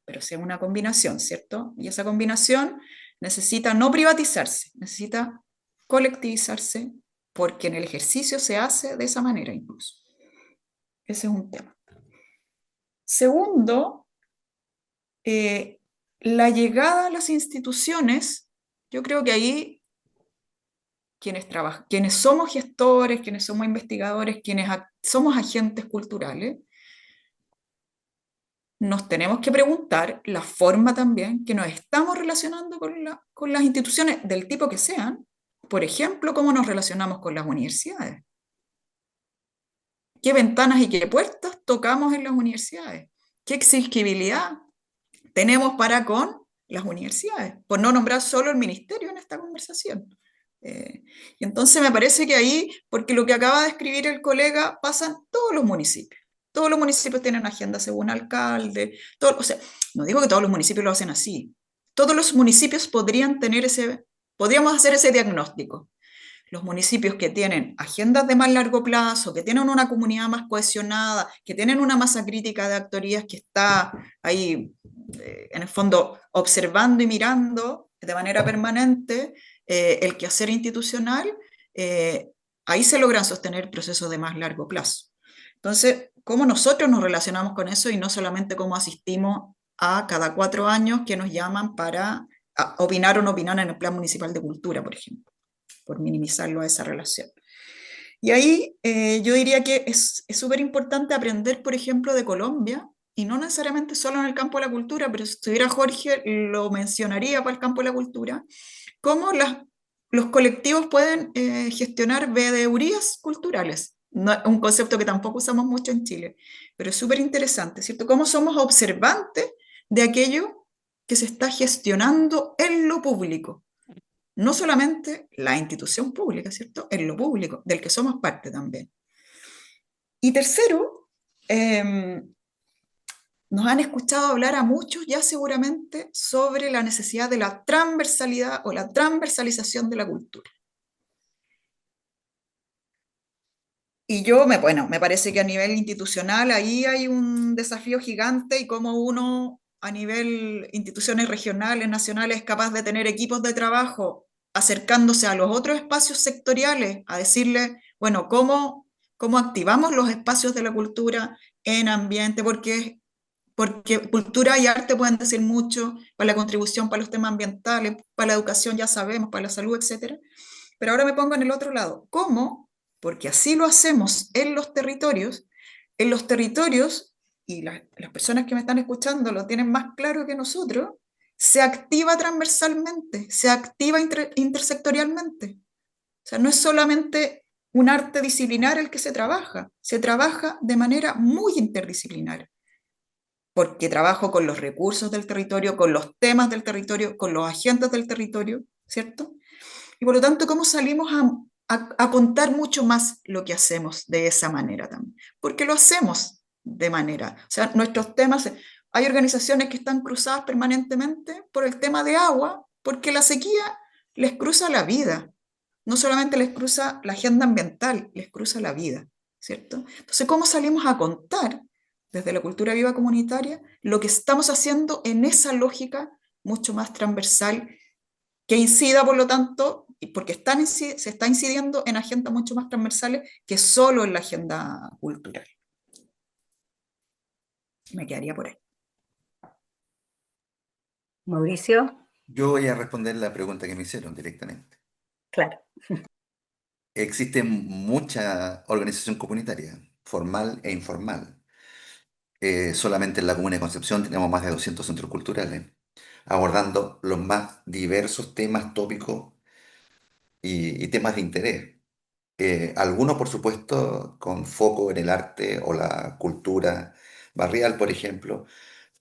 Pero sí es una combinación, ¿cierto? Y esa combinación necesita no privatizarse, necesita colectivizarse, porque en el ejercicio se hace de esa manera incluso. Ese es un tema. Segundo, la llegada a las instituciones, yo creo que ahí quienes somos gestores, quienes somos investigadores, quienes somos agentes culturales, nos tenemos que preguntar la forma también que nos estamos relacionando con las instituciones del tipo que sean. Por ejemplo, cómo nos relacionamos con las universidades. ¿Qué ventanas y qué puertas tocamos en las universidades? ¿Qué exigibilidad tenemos para con las universidades? Por no nombrar solo el ministerio en esta conversación. Y entonces me parece que ahí, porque lo que acaba de escribir el colega, pasan todos los municipios. Todos los municipios tienen agenda según alcalde. O sea, no digo que todos los municipios lo hacen así. Todos los municipios podríamos hacer ese diagnóstico. Los municipios que tienen agendas de más largo plazo, que tienen una comunidad más cohesionada, que tienen una masa crítica de actorías que está ahí, en el fondo, observando y mirando de manera permanente el quehacer institucional, ahí se logran sostener procesos de más largo plazo. Entonces, ¿cómo nosotros nos relacionamos con eso y no solamente cómo asistimos a cada 4 años que nos llaman para opinar o no opinar en el Plan Municipal de Cultura, por ejemplo, por minimizarlo a esa relación? Y ahí yo diría que es súper importante aprender, por ejemplo, de Colombia, y no necesariamente solo en el campo de la cultura, pero si estuviera Jorge, lo mencionaría para el campo de la cultura, cómo los colectivos pueden gestionar veedurías culturales. No, un concepto que tampoco usamos mucho en Chile, pero es súper interesante, ¿cierto? Cómo somos observantes de aquello que se está gestionando en lo público. No solamente la institución pública, ¿cierto? En lo público, del que somos parte también. Y tercero, nos han escuchado hablar a muchos ya seguramente sobre la necesidad de la transversalidad o la transversalización de la cultura. Y bueno, me parece que a nivel institucional ahí hay un desafío gigante y cómo uno a nivel instituciones regionales, nacionales, es capaz de tener equipos de trabajo acercándose a los otros espacios sectoriales, a decirle, bueno, cómo activamos los espacios de la cultura en ambiente, porque cultura y arte pueden decir mucho para la contribución para los temas ambientales, para la educación, ya sabemos, para la salud, etcétera. Pero ahora me pongo en el otro lado. ¿Cómo? Porque así lo hacemos en los territorios, y las personas que me están escuchando lo tienen más claro que nosotros, se activa transversalmente, se activa intersectorialmente. O sea, no es solamente un arte disciplinar el que se trabaja de manera muy interdisciplinar, porque trabajo con los recursos del territorio, con los temas del territorio, con los agentes del territorio, ¿cierto? Y por lo tanto, ¿cómo salimos a contar mucho más lo que hacemos de esa manera también? Porque lo hacemos de manera, o sea, nuestros temas, hay organizaciones que están cruzadas permanentemente por el tema de agua, porque la sequía les cruza la vida, no solamente les cruza la agenda ambiental, les cruza la vida, ¿cierto? Entonces, ¿cómo salimos a contar desde la cultura viva comunitaria lo que estamos haciendo en esa lógica mucho más transversal que incida, por lo tanto, porque se está incidiendo en agendas mucho más transversales que solo en la agenda cultural? Me quedaría por ahí.
Mauricio,
Yo voy a responder la pregunta que me hicieron directamente.
claro.
Existe mucha organización comunitaria, formal e informal. Solamente en la comuna de Concepción tenemos más de 200 centros culturales, abordando los más diversos temas, tópicos y temas de interés. Algunos, por supuesto, con foco en el arte o la cultura barrial, por ejemplo,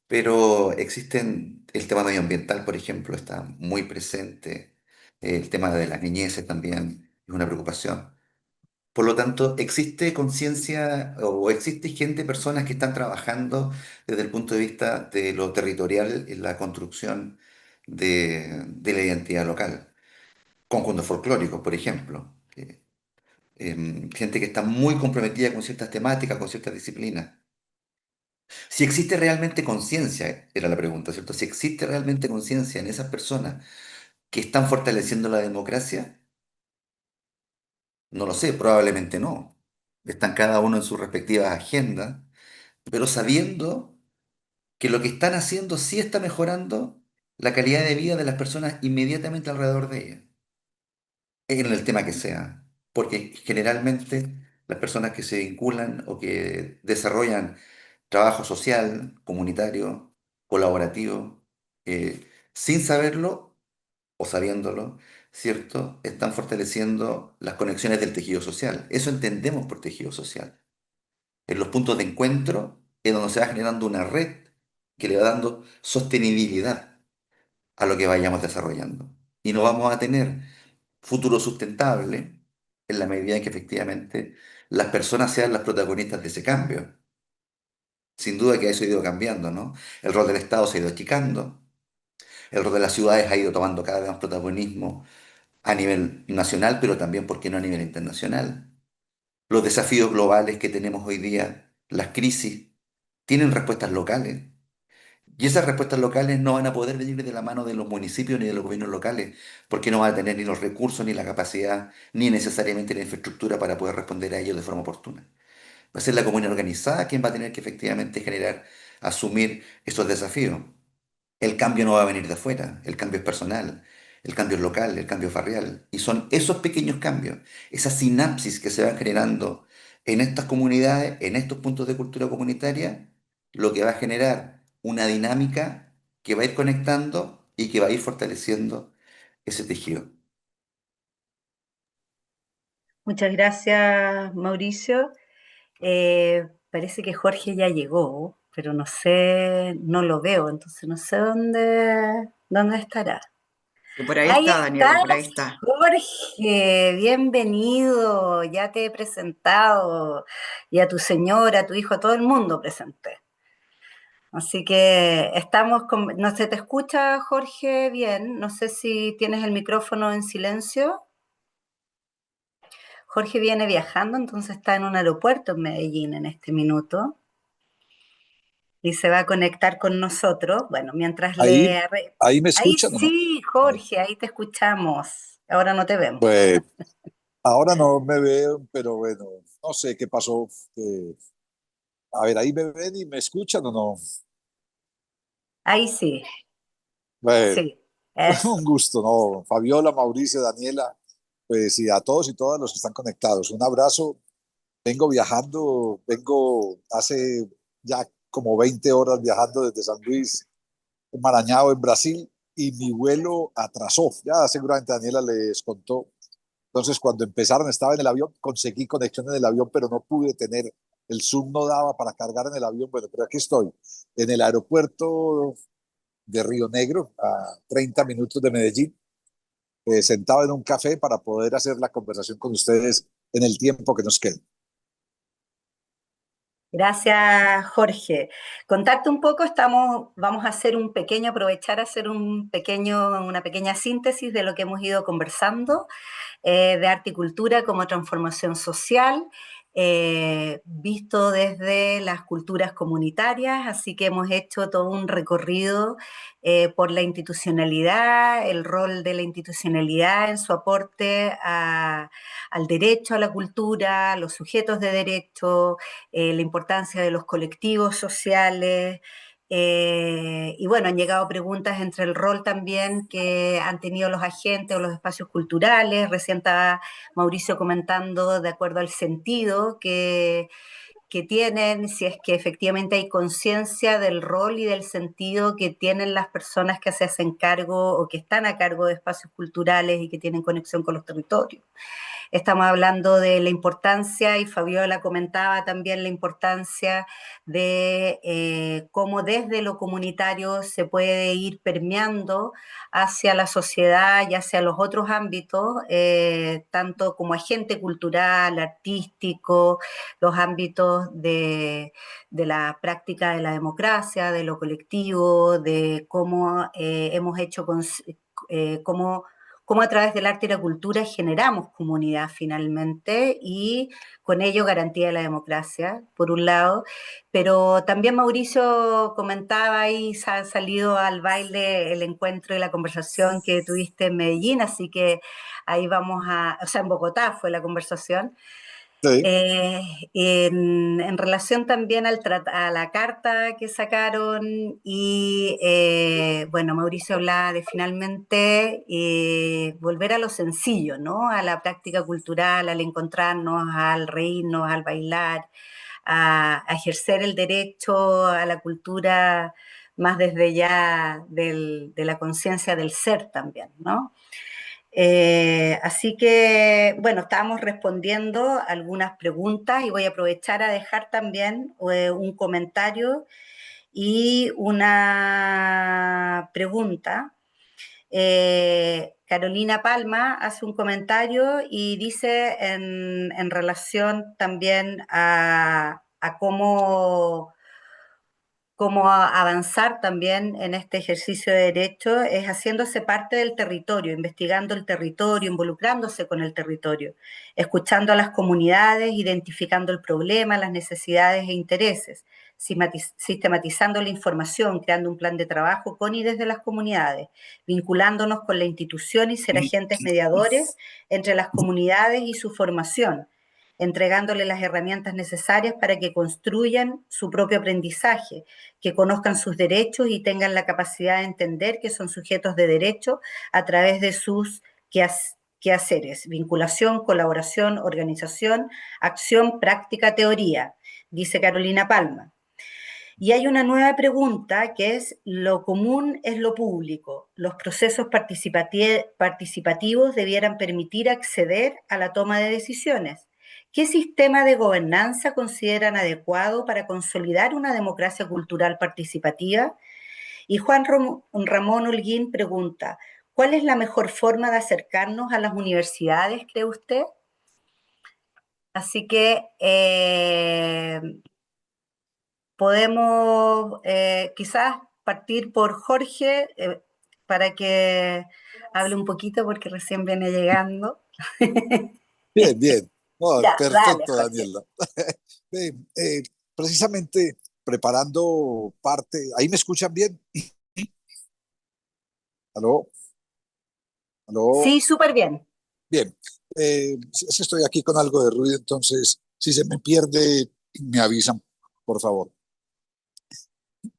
pero existen el tema medioambiental, por ejemplo, está muy presente. El tema de las niñeces también es una preocupación. Por lo tanto, existe conciencia o existe gente, personas que están trabajando desde el punto de vista de lo territorial en la construcción de la identidad local. Conjuntos folclóricos, por ejemplo. Gente que está muy comprometida con ciertas temáticas, con ciertas disciplinas. Si existe realmente conciencia, era la pregunta, ¿cierto? Si existe realmente conciencia en esas personas que están fortaleciendo la democracia, no lo sé, probablemente no. Están cada uno en sus respectivas agendas, pero sabiendo que lo que están haciendo sí está mejorando la calidad de vida de las personas inmediatamente alrededor de ellas, en el tema que sea. Porque generalmente las personas que se vinculan o que desarrollan trabajo social, comunitario, colaborativo, sin saberlo o sabiéndolo, ¿cierto? Están fortaleciendo las conexiones del tejido social. Eso entendemos por tejido social. En los puntos de encuentro es donde se va generando una red que le va dando sostenibilidad a lo que vayamos desarrollando. Y no vamos a tener futuro sustentable en la medida en que efectivamente las personas sean las protagonistas de ese cambio. Sin duda que eso ha ido cambiando, ¿no? El rol del Estado se ha ido achicando, el rol de las ciudades ha ido tomando cada vez más protagonismo a nivel nacional, pero también, ¿por qué no a nivel internacional? Los desafíos globales que tenemos hoy día, las crisis, tienen respuestas locales. Y esas respuestas locales no van a poder venir de la mano de los municipios ni de los gobiernos locales, porque no van a tener ni los recursos, ni la capacidad, ni necesariamente la infraestructura para poder responder a ellos de forma oportuna. Va a ser la comunidad organizada quien va a tener que efectivamente generar, asumir esos desafíos. El cambio no va a venir de afuera, el cambio es personal, el cambio es local, el cambio es barrial. Y son esos pequeños cambios, esas sinapsis que se van generando en estas comunidades, en estos puntos de cultura comunitaria, lo que va a generar una dinámica que va a ir conectando y que va a ir fortaleciendo ese tejido.
Muchas gracias, Mauricio. Parece que Jorge ya llegó, pero no sé, no lo veo, entonces no sé dónde estará.
Y por ahí
Ahí
está,
estás,
Daniela, por ahí está.
Jorge, bienvenido, ya te he presentado, y a tu señora, a tu hijo, a todo el mundo presenté. Así que no se te escucha, Jorge, bien, no sé si tienes el micrófono en silencio. Jorge viene viajando, entonces está en un aeropuerto en Medellín en este minuto y se va a conectar con nosotros. Bueno, mientras
Ahí,
le...
ahí me
Ahí
escuchan o no.
sí, Jorge, ahí te escuchamos. Ahora no te vemos.
Pues ahora no me veo, pero bueno, no sé qué pasó. A ver, ahí me ven y me escuchan o no.
Ahí sí,
Bueno,
sí, eso.
un gusto, ¿no? Fabiola, Mauricio, Daniela, pues y a todos y todas los que están conectados. Un abrazo. Vengo viajando, vengo hace ya como 20 horas viajando desde San Luis, Maranhão, en Brasil, y mi vuelo atrasó. Ya seguramente Daniela les contó. Entonces, cuando empezaron, estaba en el avión, conseguí conexión en el avión, pero no pude tener, el Zoom no daba para cargar en el avión. Bueno, pero aquí estoy, en el aeropuerto de Río Negro, a 30 minutos de Medellín, sentado en un café para poder hacer la conversación con ustedes en el tiempo que nos queda.
Gracias, Jorge. Contarte un poco, vamos a hacer aprovechar a hacer una pequeña síntesis de lo que hemos ido conversando de arte y cultura como transformación social, visto desde las culturas comunitarias, así que hemos hecho todo un recorrido por la institucionalidad, el rol de la institucionalidad en su aporte al derecho a la cultura, a los sujetos de derecho, la importancia de los colectivos sociales, y bueno, han llegado preguntas entre el rol también que han tenido los agentes o los espacios culturales. Recién estaba Mauricio comentando de acuerdo al sentido que tienen, si es que efectivamente hay conciencia del rol y del sentido que tienen las personas que se hacen cargo o que están a cargo de espacios culturales y que tienen conexión con los territorios. Estamos hablando de la importancia, y Fabiola comentaba también la importancia de cómo desde lo comunitario se puede ir permeando hacia la sociedad y hacia los otros ámbitos, tanto como agente cultural, artístico, los ámbitos de la práctica de la democracia, de lo colectivo, de cómo hemos hecho, cómo a través del arte y la cultura generamos comunidad finalmente y con ello garantía de la democracia, por un lado. Pero también Mauricio comentaba y se ha salido al baile el encuentro y la conversación que tuviste en Medellín, así que ahí vamos o sea, en Bogotá fue la conversación.
Sí,
En relación también a la carta que sacaron y bueno, Mauricio hablaba de finalmente volver a lo sencillo, ¿no? A la práctica cultural, al encontrarnos, al reírnos, al bailar, a ejercer el derecho a la cultura más desde ya de la conciencia del ser también, ¿no? Así que, bueno, estábamos respondiendo algunas preguntas y voy a aprovechar a dejar también un comentario y una pregunta. Carolina Palma hace un comentario y dice en relación también a cómo avanzar también en este ejercicio de derecho es haciéndose parte del territorio, investigando el territorio, involucrándose con el territorio, escuchando a las comunidades, identificando el problema, las necesidades e intereses, sistematizando la información, creando un plan de trabajo con y desde las comunidades, vinculándonos con la institución y ser agentes mediadores entre las comunidades y su formación, entregándole las herramientas necesarias para que construyan su propio aprendizaje, que conozcan sus derechos y tengan la capacidad de entender que son sujetos de derecho a través de sus quehaceres, vinculación, colaboración, organización, acción, práctica, teoría, dice Carolina Palma. Y hay una nueva pregunta que es, ¿lo común es lo público? ¿Los procesos participativos debieran permitir acceder a la toma de decisiones? ¿Qué sistema de gobernanza consideran adecuado para consolidar una democracia cultural participativa? Y Juan Ramón Holguín pregunta, ¿cuál es la mejor forma de acercarnos a las universidades, cree usted? Así que podemos quizás partir por Jorge para que hable un poquito porque recién viene llegando.
bien, bien. No,
Ya, dale,
perfecto,
Jorge.
Daniela. Eh, eh, precisamente preparando parte, ¿ahí me escuchan bien? ¿Aló? ¿Aló?
Sí, súper bien.
Bien. Es que estoy aquí con algo de ruido, entonces si se me pierde, me avisan, por favor.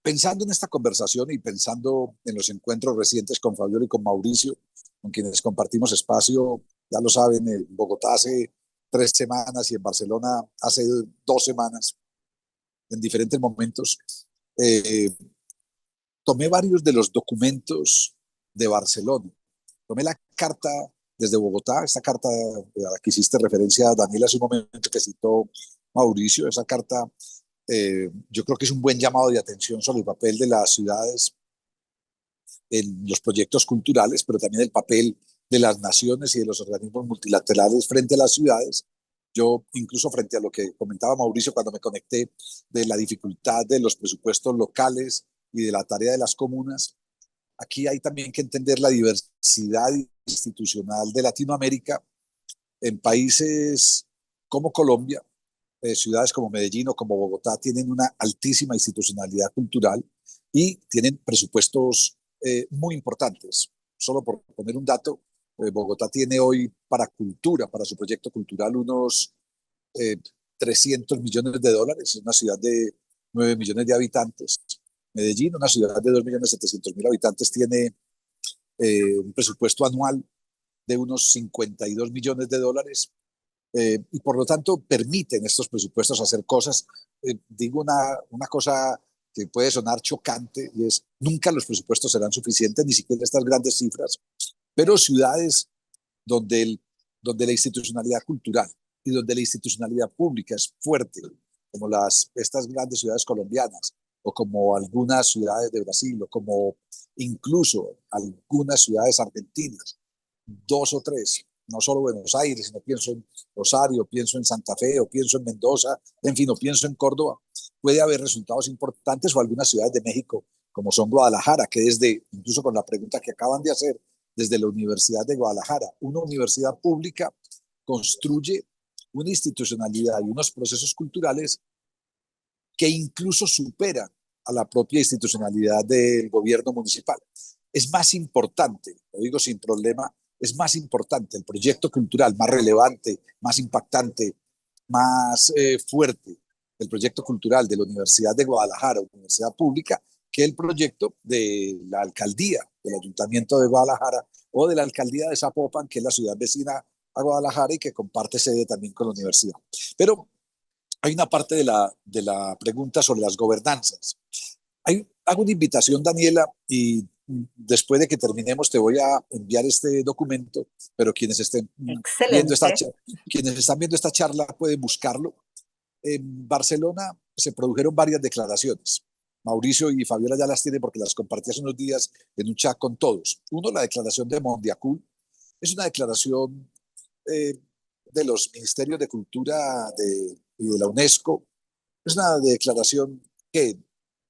Pensando en esta conversación y pensando en los encuentros recientes con Fabiola y con Mauricio, con quienes compartimos espacio, ya lo saben, en Bogotá hace 3 semanas y en Barcelona hace 2 semanas, en diferentes momentos, eh, tomé varios de los documentos de Barcelona. Tomé la carta desde Bogotá, esta carta a la que hiciste referencia, Daniela, hace un momento que citó Mauricio, esa carta yo creo que es un buen llamado de atención sobre el papel de las ciudades en los proyectos culturales, pero también el papel de las naciones y de los organismos multilaterales frente a las ciudades. Yo, incluso frente a lo que comentaba Mauricio cuando me conecté de la dificultad de los presupuestos locales y de la tarea de las comunas, aquí hay también que entender la diversidad institucional de Latinoamérica en países como Colombia, ciudades como Medellín o como Bogotá tienen una altísima institucionalidad cultural y tienen presupuestos muy importantes. Solo por poner un dato, Bogotá tiene hoy para cultura, para su proyecto cultural, unos eh, 300 millones de dólares, es una ciudad de 9 millones de habitantes. Medellín, una ciudad de 2.700.000 habitantes, tiene un presupuesto anual de unos 52 millones de dólares y por lo tanto permiten estos presupuestos hacer cosas. Digo una cosa que puede sonar chocante y es, nunca los presupuestos serán suficientes, ni siquiera estas grandes cifras, pero ciudades donde, donde la institucionalidad cultural y donde la institucionalidad pública es fuerte, como estas grandes ciudades colombianas, o como algunas ciudades de Brasil, o como incluso algunas ciudades argentinas, dos o tres, no solo Buenos Aires, sino pienso en Rosario, pienso en Santa Fe, o pienso en Mendoza, en fin, o pienso en Córdoba, puede haber resultados importantes, o algunas ciudades de México, como son Guadalajara, que incluso con la pregunta que acaban de hacer, desde la Universidad de Guadalajara, una universidad pública construye una institucionalidad y unos procesos culturales que incluso superan a la propia institucionalidad del gobierno municipal. Es más importante, lo digo sin problema, es más importante el proyecto cultural más relevante, más impactante, más fuerte, el proyecto cultural de la Universidad de Guadalajara, universidad pública, que el proyecto de la alcaldía, del Ayuntamiento de Guadalajara o de la alcaldía de Zapopan, que es la ciudad vecina a Guadalajara y que comparte sede también con la universidad. Pero hay una parte de la pregunta sobre las gobernanzas. Hago una invitación, Daniela, y después de que terminemos te voy a enviar este documento, pero
Excelente.
quienes están viendo esta charla pueden buscarlo. En Barcelona se produjeron varias declaraciones. Mauricio y Fabiola ya las tienen porque las compartí hace unos días en un chat con todos. Uno, la declaración de Mondiacul, es una declaración eh, de los Ministerios de Cultura y de la UNESCO. Es una declaración que,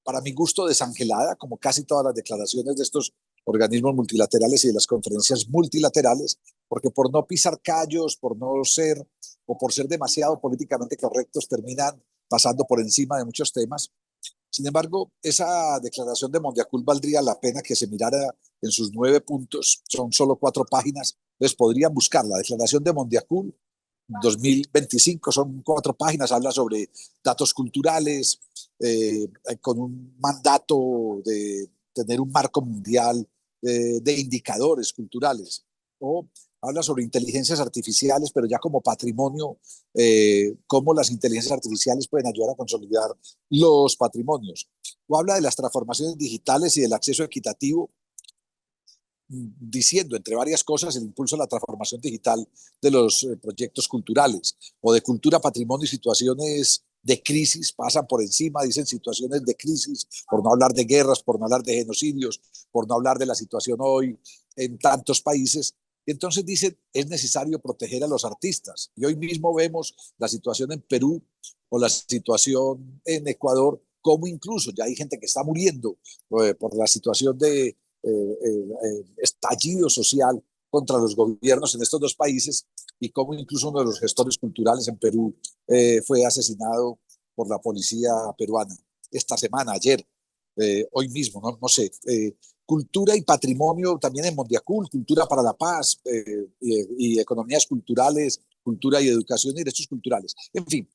para mi gusto, desangelada, como casi todas las declaraciones de estos organismos multilaterales y de las conferencias multilaterales, porque por no pisar callos, por no ser o por ser demasiado políticamente correctos, terminan pasando por encima de muchos temas. Sin embargo, esa declaración de Mondiacul valdría la pena que se mirara en sus 9 puntos, son solo 4 páginas, entonces podrían buscar la declaración de Mondiacul 2025, son 4 páginas, habla sobre datos culturales, con un mandato de tener un marco mundial de indicadores culturales, o habla sobre inteligencias artificiales, pero ya como patrimonio, cómo las inteligencias artificiales pueden ayudar a consolidar los patrimonios, o habla de las transformaciones digitales y del acceso equitativo, diciendo, entre varias cosas, el impulso a la transformación digital de los proyectos culturales, o de cultura, patrimonio y situaciones de crisis, pasan por encima, dicen situaciones de crisis, por no hablar de guerras, por no hablar de genocidios, por no hablar de la situación hoy en tantos países. Y entonces dicen, es necesario proteger a los artistas. Y hoy mismo vemos la situación en Perú o la situación en Ecuador, como incluso ya hay gente que está muriendo por la situación de estallido social contra los gobiernos en estos dos países, y cómo incluso uno de los gestores culturales en Perú fue asesinado por la policía peruana esta semana, ayer, hoy mismo, no sé. Cultura y patrimonio también en Mondiacul, cultura para la paz y economías culturales, cultura y educación y derechos culturales. En fin,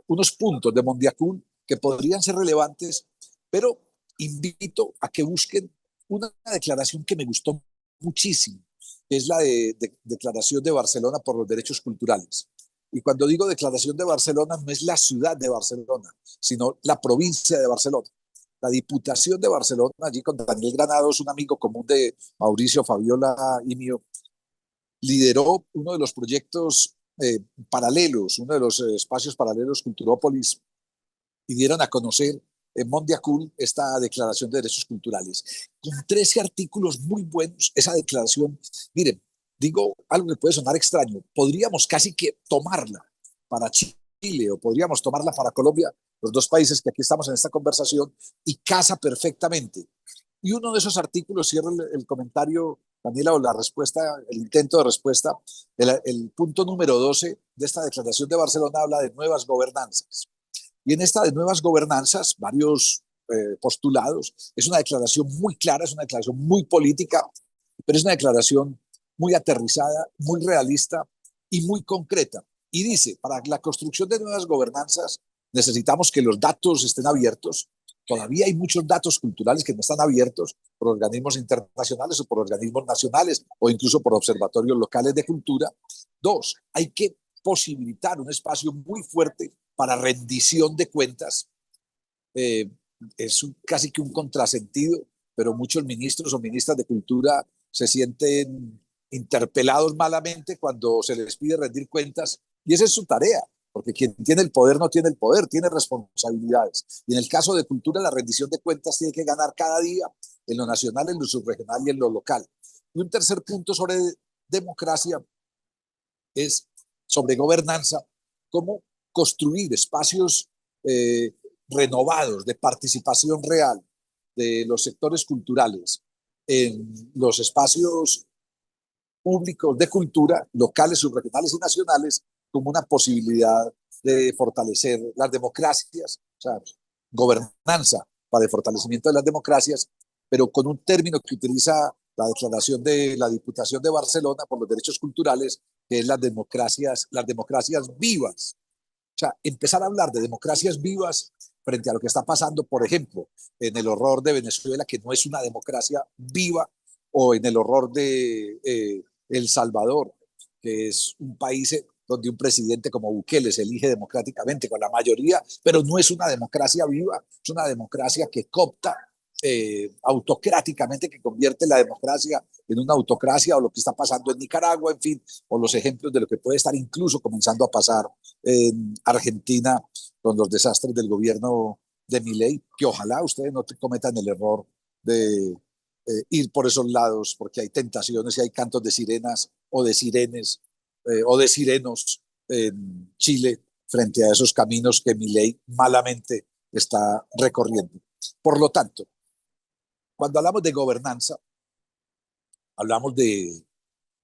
unos puntos de Mondiacul que podrían ser relevantes, pero invito a que busquen una declaración que me gustó muchísimo, que es la Declaración de Barcelona por los Derechos Culturales. Y cuando digo Declaración de Barcelona, no es la ciudad de Barcelona, sino la provincia de Barcelona. La Diputación de Barcelona, allí con Daniel Granados, un amigo común de Mauricio, Fabiola y mío, lideró uno de los proyectos paralelos, uno de los espacios paralelos Culturópolis, y dieron a conocer en Mondiacul esta Declaración de Derechos Culturales. Con 13 artículos muy buenos, esa declaración, miren, digo algo que puede sonar extraño, podríamos casi que tomarla para Chile o podríamos tomarla para Colombia, los dos países que aquí estamos en esta conversación, y casa perfectamente. Y uno de esos artículos, cierra el comentario, Daniela, o la respuesta, el intento de respuesta, el punto número 12 de esta Declaración de Barcelona habla de nuevas gobernanzas. Y en esta de nuevas gobernanzas, varios postulados, es una declaración muy clara, es una declaración muy política, pero es una declaración muy aterrizada, muy realista y muy concreta. Y dice, para la construcción de nuevas gobernanzas necesitamos que los datos estén abiertos, Todavía hay muchos datos culturales que no están abiertos por organismos internacionales o por organismos nacionales o incluso por observatorios locales de cultura. Dos, hay que posibilitar un espacio muy fuerte para rendición de cuentas. Es casi que un contrasentido, pero muchos ministros o ministras de cultura se sienten interpelados malamente cuando se les pide rendir cuentas, y esa es su tarea, porque quien tiene el poder no tiene el poder, tiene responsabilidades. Y en el caso de cultura, la rendición de cuentas tiene que ganar cada día en lo nacional, en lo subregional y en lo local. Y un tercer punto sobre democracia es sobre gobernanza, cómo construir espacios eh, renovados de participación real de los sectores culturales en los espacios públicos de cultura, locales, subregionales y nacionales, como una posibilidad de fortalecer las democracias, o sea, gobernanza para el fortalecimiento de las democracias, pero con un término que utiliza la declaración de la Diputación de Barcelona por los derechos culturales, que es las democracias vivas. O sea, empezar a hablar de democracias vivas frente a lo que está pasando, por ejemplo, en el horror de Venezuela, que no es una democracia viva, o en el horror de El Salvador, que es un país donde un presidente como Bukele se elige democráticamente con la mayoría, pero no es una democracia viva, es una democracia que coopta autocráticamente, que convierte la democracia en una autocracia, o lo que está pasando en Nicaragua, en fin, o los ejemplos de lo que puede estar incluso comenzando a pasar en Argentina con los desastres del gobierno de Milei, que ojalá ustedes no cometan el error de ir por esos lados, porque hay tentaciones y hay cantos de sirenas o de sirenes o de sirenos en Chile frente a esos caminos que Milei malamente está recorriendo. Por lo tanto, cuando hablamos de gobernanza, hablamos de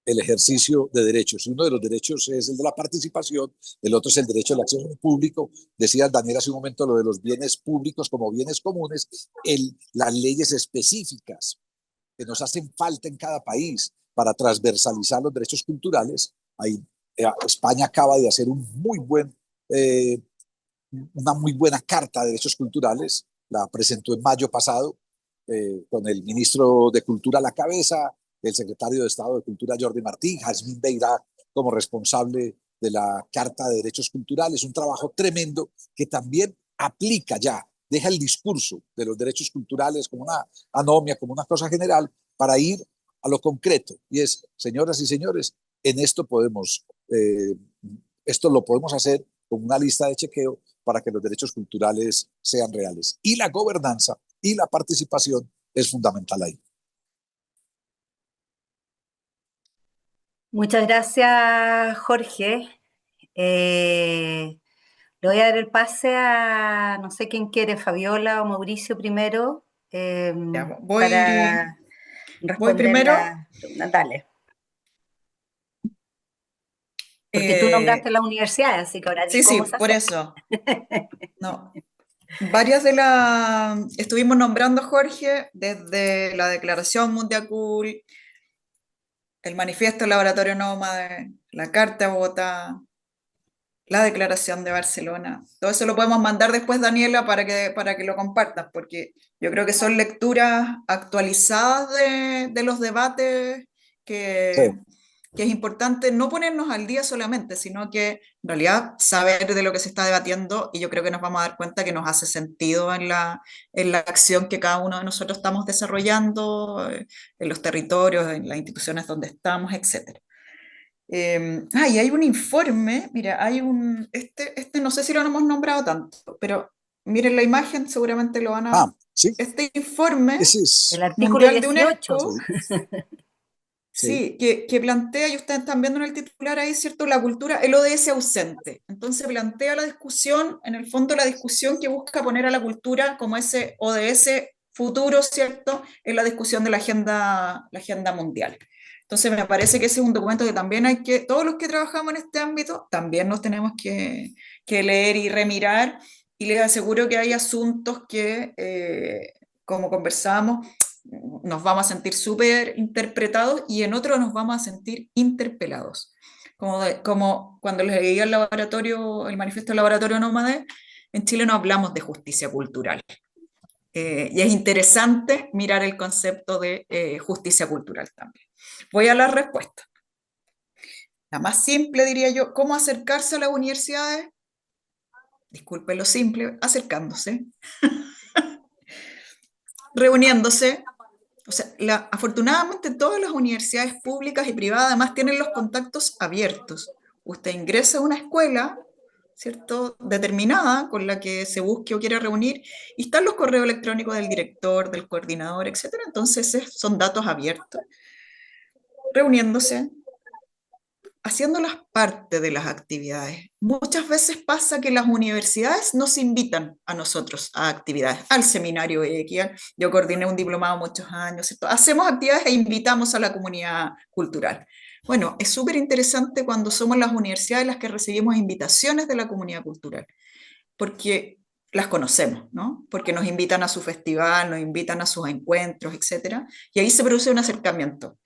el ejercicio de derechos. Uno de los derechos es el de la participación, el otro es el derecho al acceso público. Decía Daniel hace un momento lo de los bienes públicos como bienes comunes, las leyes específicas que nos hacen falta en cada país para transversalizar los derechos culturales. Ahí, España acaba de hacer una muy buena carta de derechos culturales, la presentó en mayo pasado, con el ministro de Cultura a la cabeza, el secretario de Estado de Cultura Jordi Martí, Jazmín Beirá como responsable de la Carta de Derechos Culturales, un trabajo tremendo que también aplica ya, deja el discurso de los derechos culturales como una anomia, como una cosa general, para ir a lo concreto, y es, señoras y señores, en esto lo podemos hacer con una lista de chequeo para que los derechos culturales sean reales. Y la gobernanza y la participación es fundamental ahí.
Muchas gracias, Jorge. Le voy a dar el pase a, no sé quién quiere, Fabiola o Mauricio primero,
Ya,
para
voy
responder
primero.
la pregunta. Dale. Porque tú nombraste la universidad, así que ahora di
Sí,
cómo se
por
hace.
eso. No. Varias de las estuvimos nombrando, Jorge, desde la Declaración Mundial Cool, el Manifiesto del Laboratorio Nómade, la Carta de Bogotá, la Declaración de Barcelona. Todo eso lo podemos mandar después, Daniela, para que lo compartas, porque yo creo que son lecturas actualizadas de los debates
Sí.
que es importante no ponernos al día solamente, sino que en realidad saber de lo que se está debatiendo, y yo creo que nos vamos a dar cuenta que nos hace sentido en la acción que cada uno de nosotros estamos desarrollando, en los territorios, en las instituciones donde estamos, etc. Y hay un informe, mira, este no sé si lo hemos nombrado tanto, pero miren la imagen, seguramente lo van a...
Sí.
Este informe
Ese es
El artículo
mundial de
18.
UNESCO, sí, que plantea, y ustedes están viendo en el titular ahí, ¿cierto? La cultura, el ODS ausente. Entonces plantea la discusión, en el fondo la discusión que busca poner a la cultura como ese ODS futuro, ¿cierto? En la discusión de la agenda mundial. Entonces me parece que ese es un documento que también todos los que trabajamos en este ámbito, también nos tenemos que leer y remirar, y les aseguro que hay asuntos que, como conversábamos, nos vamos a sentir súper interpretados y en otros nos vamos a sentir interpelados. Como cuando les leí el manifiesto del laboratorio Nómade, en Chile no hablamos de justicia cultural. Y es interesante mirar el concepto de justicia cultural también. Voy a la respuesta. La más simple, diría yo, ¿cómo acercarse a las universidades? Disculpe lo simple, acercándose, reuniéndose. O sea, afortunadamente todas las universidades públicas y privadas además tienen los contactos abiertos. Usted ingresa a una escuela, ¿cierto? Determinada con la que se busque o quiere reunir y están los correos electrónicos del director, del coordinador, etcétera. Entonces son datos abiertos, reuniéndose, haciéndolas parte de las actividades. Muchas veces pasa que las universidades nos invitan a nosotros a actividades, al seminario X. Yo coordiné un diplomado muchos años, ¿cierto? Hacemos actividades e invitamos a la comunidad cultural. Bueno, es súper interesante cuando somos las universidades las que recibimos invitaciones de la comunidad cultural, porque las conocemos, ¿no? Porque nos invitan a su festival, nos invitan a sus encuentros, etcétera, y ahí se produce un acercamiento.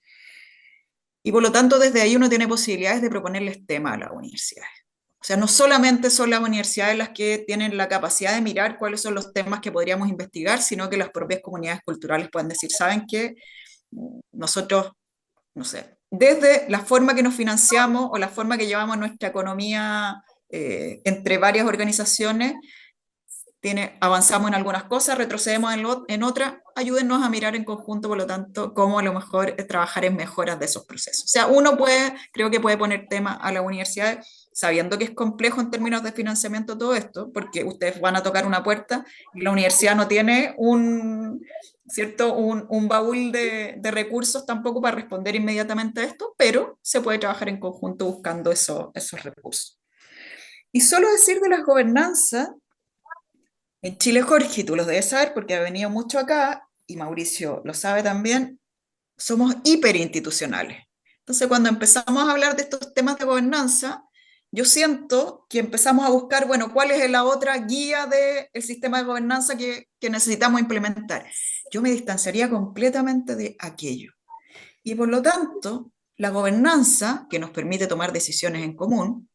Y por lo tanto, desde ahí uno tiene posibilidades de proponerles temas a las universidades. O sea, no solamente son las universidades las que tienen la capacidad de mirar cuáles son los temas que podríamos investigar, sino que las propias comunidades culturales pueden decir, ¿saben qué? Nosotros, no sé, desde la forma que nos financiamos o la forma que llevamos nuestra economía entre varias organizaciones, avanzamos en algunas cosas, retrocedemos en otras, ayúdennos a mirar en conjunto, por lo tanto, cómo a lo mejor trabajar en mejoras de esos procesos. O sea, uno creo que puede poner tema a la universidad sabiendo que es complejo en términos de financiamiento todo esto, porque ustedes van a tocar una puerta y la universidad no tiene ¿cierto? Un baúl de recursos tampoco para responder inmediatamente a esto, pero se puede trabajar en conjunto buscando esos recursos. Y solo decir de las gobernanzas, en Chile, Jorge, tú lo debes saber porque ha venido mucho acá, y Mauricio lo sabe también, somos hiperinstitucionales. Entonces, cuando empezamos a hablar de estos temas de gobernanza, yo siento que empezamos a buscar, bueno, cuál es la otra guía del sistema de gobernanza que necesitamos implementar. Yo me distanciaría completamente de aquello. Y por lo tanto, la gobernanza, que nos permite tomar decisiones en común,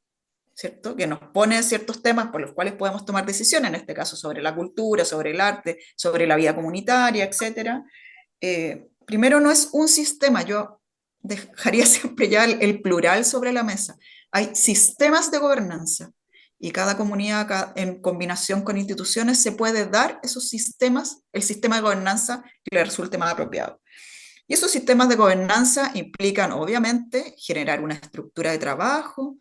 ¿cierto? Que nos pone ciertos temas por los cuales podemos tomar decisiones, en este caso sobre la cultura, sobre el arte, sobre la vida comunitaria, etcétera. Primero, no es un sistema, yo dejaría siempre ya el plural sobre la mesa. Hay sistemas de gobernanza y cada comunidad en combinación con instituciones se puede dar esos sistemas, el sistema de gobernanza que le resulte más apropiado. Y esos sistemas de gobernanza implican, obviamente, generar una estructura de trabajo,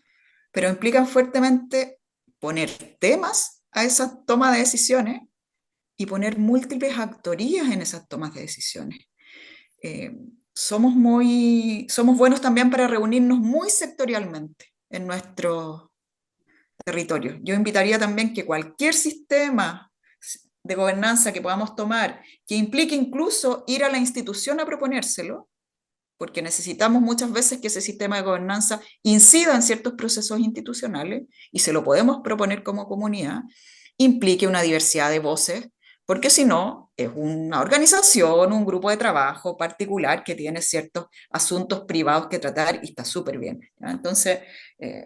pero implican fuertemente poner temas a esa toma de decisiones y poner múltiples actorías en esas tomas de decisiones. Eh, somos buenos también para reunirnos muy sectorialmente en nuestro territorio. Yo invitaría también que cualquier sistema de gobernanza que podamos tomar, que implique incluso ir a la institución a proponérselo, porque necesitamos muchas veces que ese sistema de gobernanza incida en ciertos procesos institucionales y se lo podemos proponer como comunidad, implique una diversidad de voces, porque si no, es una organización, un grupo de trabajo particular que tiene ciertos asuntos privados que tratar y está súper bien. ¿Ya? Entonces,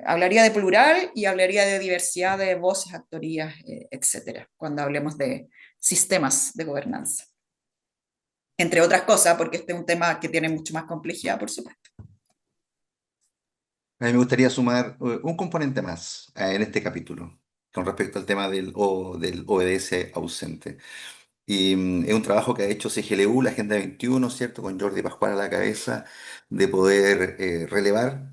hablaría de plural y hablaría de diversidad de voces, actorías, etcétera, cuando hablemos de sistemas de gobernanza entre otras cosas, porque este es un tema que tiene mucho más complejidad, por supuesto.
A mí me gustaría sumar un componente más en este capítulo con respecto al tema del ODS ausente. Y es un trabajo que ha hecho CGLU, la Agenda 21, ¿cierto? Con Jordi Pascual a la cabeza, de poder relevar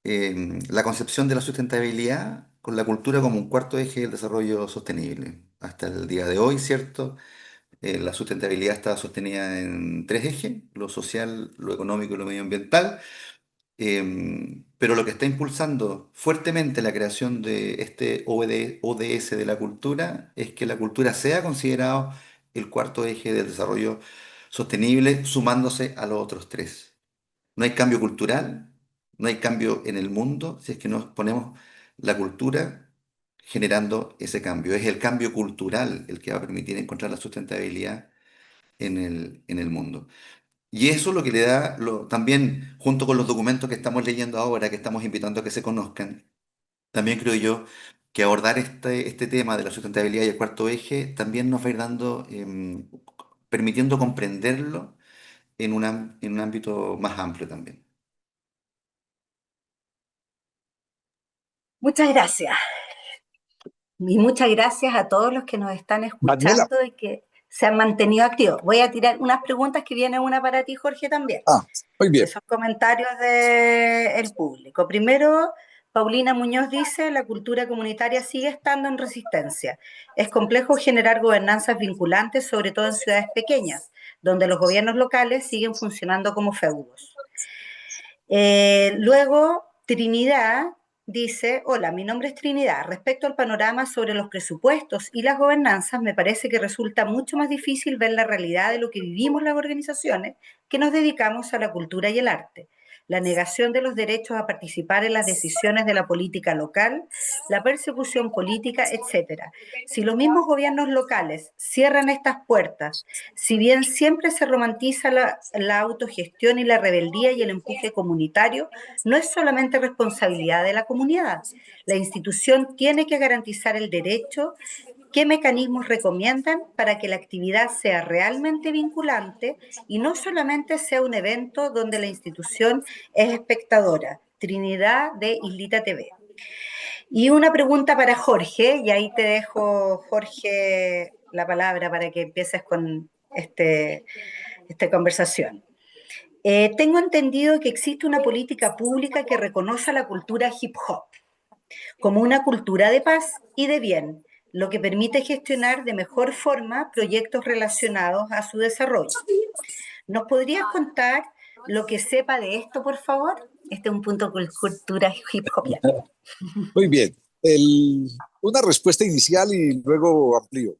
la concepción de la sustentabilidad con la cultura como un cuarto eje del desarrollo sostenible. Hasta el día de hoy, ¿cierto? La sustentabilidad está sostenida en tres ejes: lo social, lo económico y lo medioambiental. Pero lo que está impulsando fuertemente la creación de este ODS de la cultura es que la cultura sea considerado el cuarto eje del desarrollo sostenible, sumándose a los otros tres. No hay cambio cultural, no hay cambio en el mundo si es que no ponemos la cultura generando ese cambio. Es el cambio cultural el que va a permitir encontrar la sustentabilidad en el mundo. Y eso lo que le da, también junto con los documentos que estamos leyendo ahora, que estamos invitando a que se conozcan, también creo yo que abordar este tema de la sustentabilidad y el cuarto eje también nos va a ir dando, permitiendo comprenderlo en un ámbito más amplio también.
Muchas gracias. Y muchas gracias a todos los que nos están
Daniela,
escuchando y que se han mantenido activos. Voy a tirar unas preguntas que viene una para ti, Jorge, también,
muy
que
bien.
son comentarios del público. Primero, Paulina Muñoz dice, la cultura comunitaria sigue estando en resistencia. Es complejo generar gobernanzas vinculantes, sobre todo en ciudades pequeñas, donde los gobiernos locales siguen funcionando como feudos. Luego, Trinidad dice, hola, mi nombre es Trinidad. Respecto al panorama sobre los presupuestos y las gobernanzas, me parece que resulta mucho más difícil ver la realidad de lo que vivimos las organizaciones que nos dedicamos a la cultura y el arte. La negación de los derechos a participar en las decisiones de la política local, la persecución política, etcétera. Si los mismos gobiernos locales cierran estas puertas, si bien siempre se romantiza la autogestión y la rebeldía y el empuje comunitario, no es solamente responsabilidad de la comunidad. La institución tiene que garantizar el derecho. ¿Qué mecanismos recomiendan para que la actividad sea realmente vinculante y no solamente sea un evento donde la institución es espectadora? Trinidad de Islita TV. Y una pregunta para Jorge, y ahí te dejo, Jorge, la palabra para que empieces con esta conversación. Tengo entendido que existe una política pública que reconoce la cultura hip hop como una cultura de paz y de bien, lo que permite gestionar de mejor forma proyectos relacionados a su desarrollo. ¿Nos podrías contar lo que sepa de esto, por favor? Este es un punto con cultura hip hopiana.
Muy bien. Una respuesta inicial y luego amplío.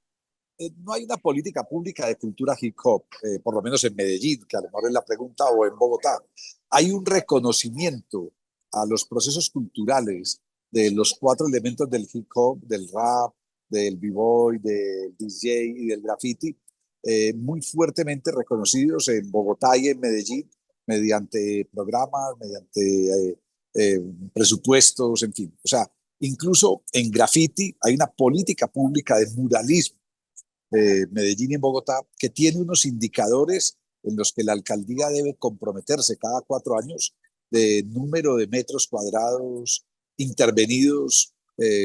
No hay una política pública de cultura hip hop, por lo menos en Medellín, que a lo mejor es la pregunta, o en Bogotá. Hay un reconocimiento a los procesos culturales de los cuatro elementos del hip hop, del rap, del b-boy, del DJ y del graffiti, muy fuertemente reconocidos en Bogotá y en Medellín mediante programas, mediante presupuestos, en fin. O sea, incluso en graffiti hay una política pública de muralismo Medellín y en Bogotá, que tiene unos indicadores en los que la alcaldía debe comprometerse cada 4 años de número de metros cuadrados intervenidos,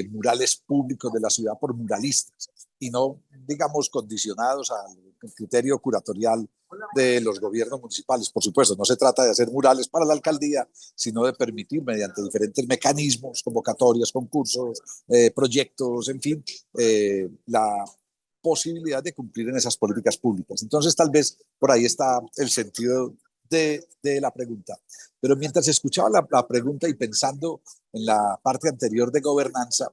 murales públicos de la ciudad por muralistas y no, digamos, condicionados al criterio curatorial de los gobiernos municipales. Por supuesto, no se trata de hacer murales para la alcaldía, sino de permitir mediante diferentes mecanismos, convocatorias, concursos, proyectos, en fin, la posibilidad de cumplir en esas políticas públicas. Entonces, tal vez por ahí está el sentido de la pregunta. Pero mientras escuchaba la pregunta y pensando en la parte anterior de gobernanza,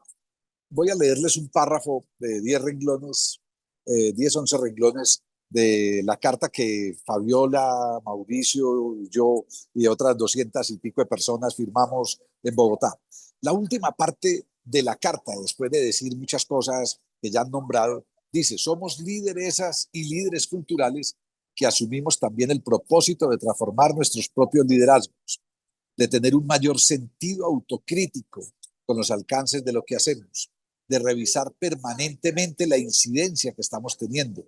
voy a leerles un párrafo de 10 renglones, 10, 11 renglones de la carta que Fabiola, Mauricio, yo y otras 200 y pico de personas firmamos en Bogotá. La última parte de la carta, después de decir muchas cosas que ya han nombrado, dice, somos lideresas y líderes culturales que asumimos también el propósito de transformar nuestros propios liderazgos, de tener un mayor sentido autocrítico con los alcances de lo que hacemos, de revisar permanentemente la incidencia que estamos teniendo,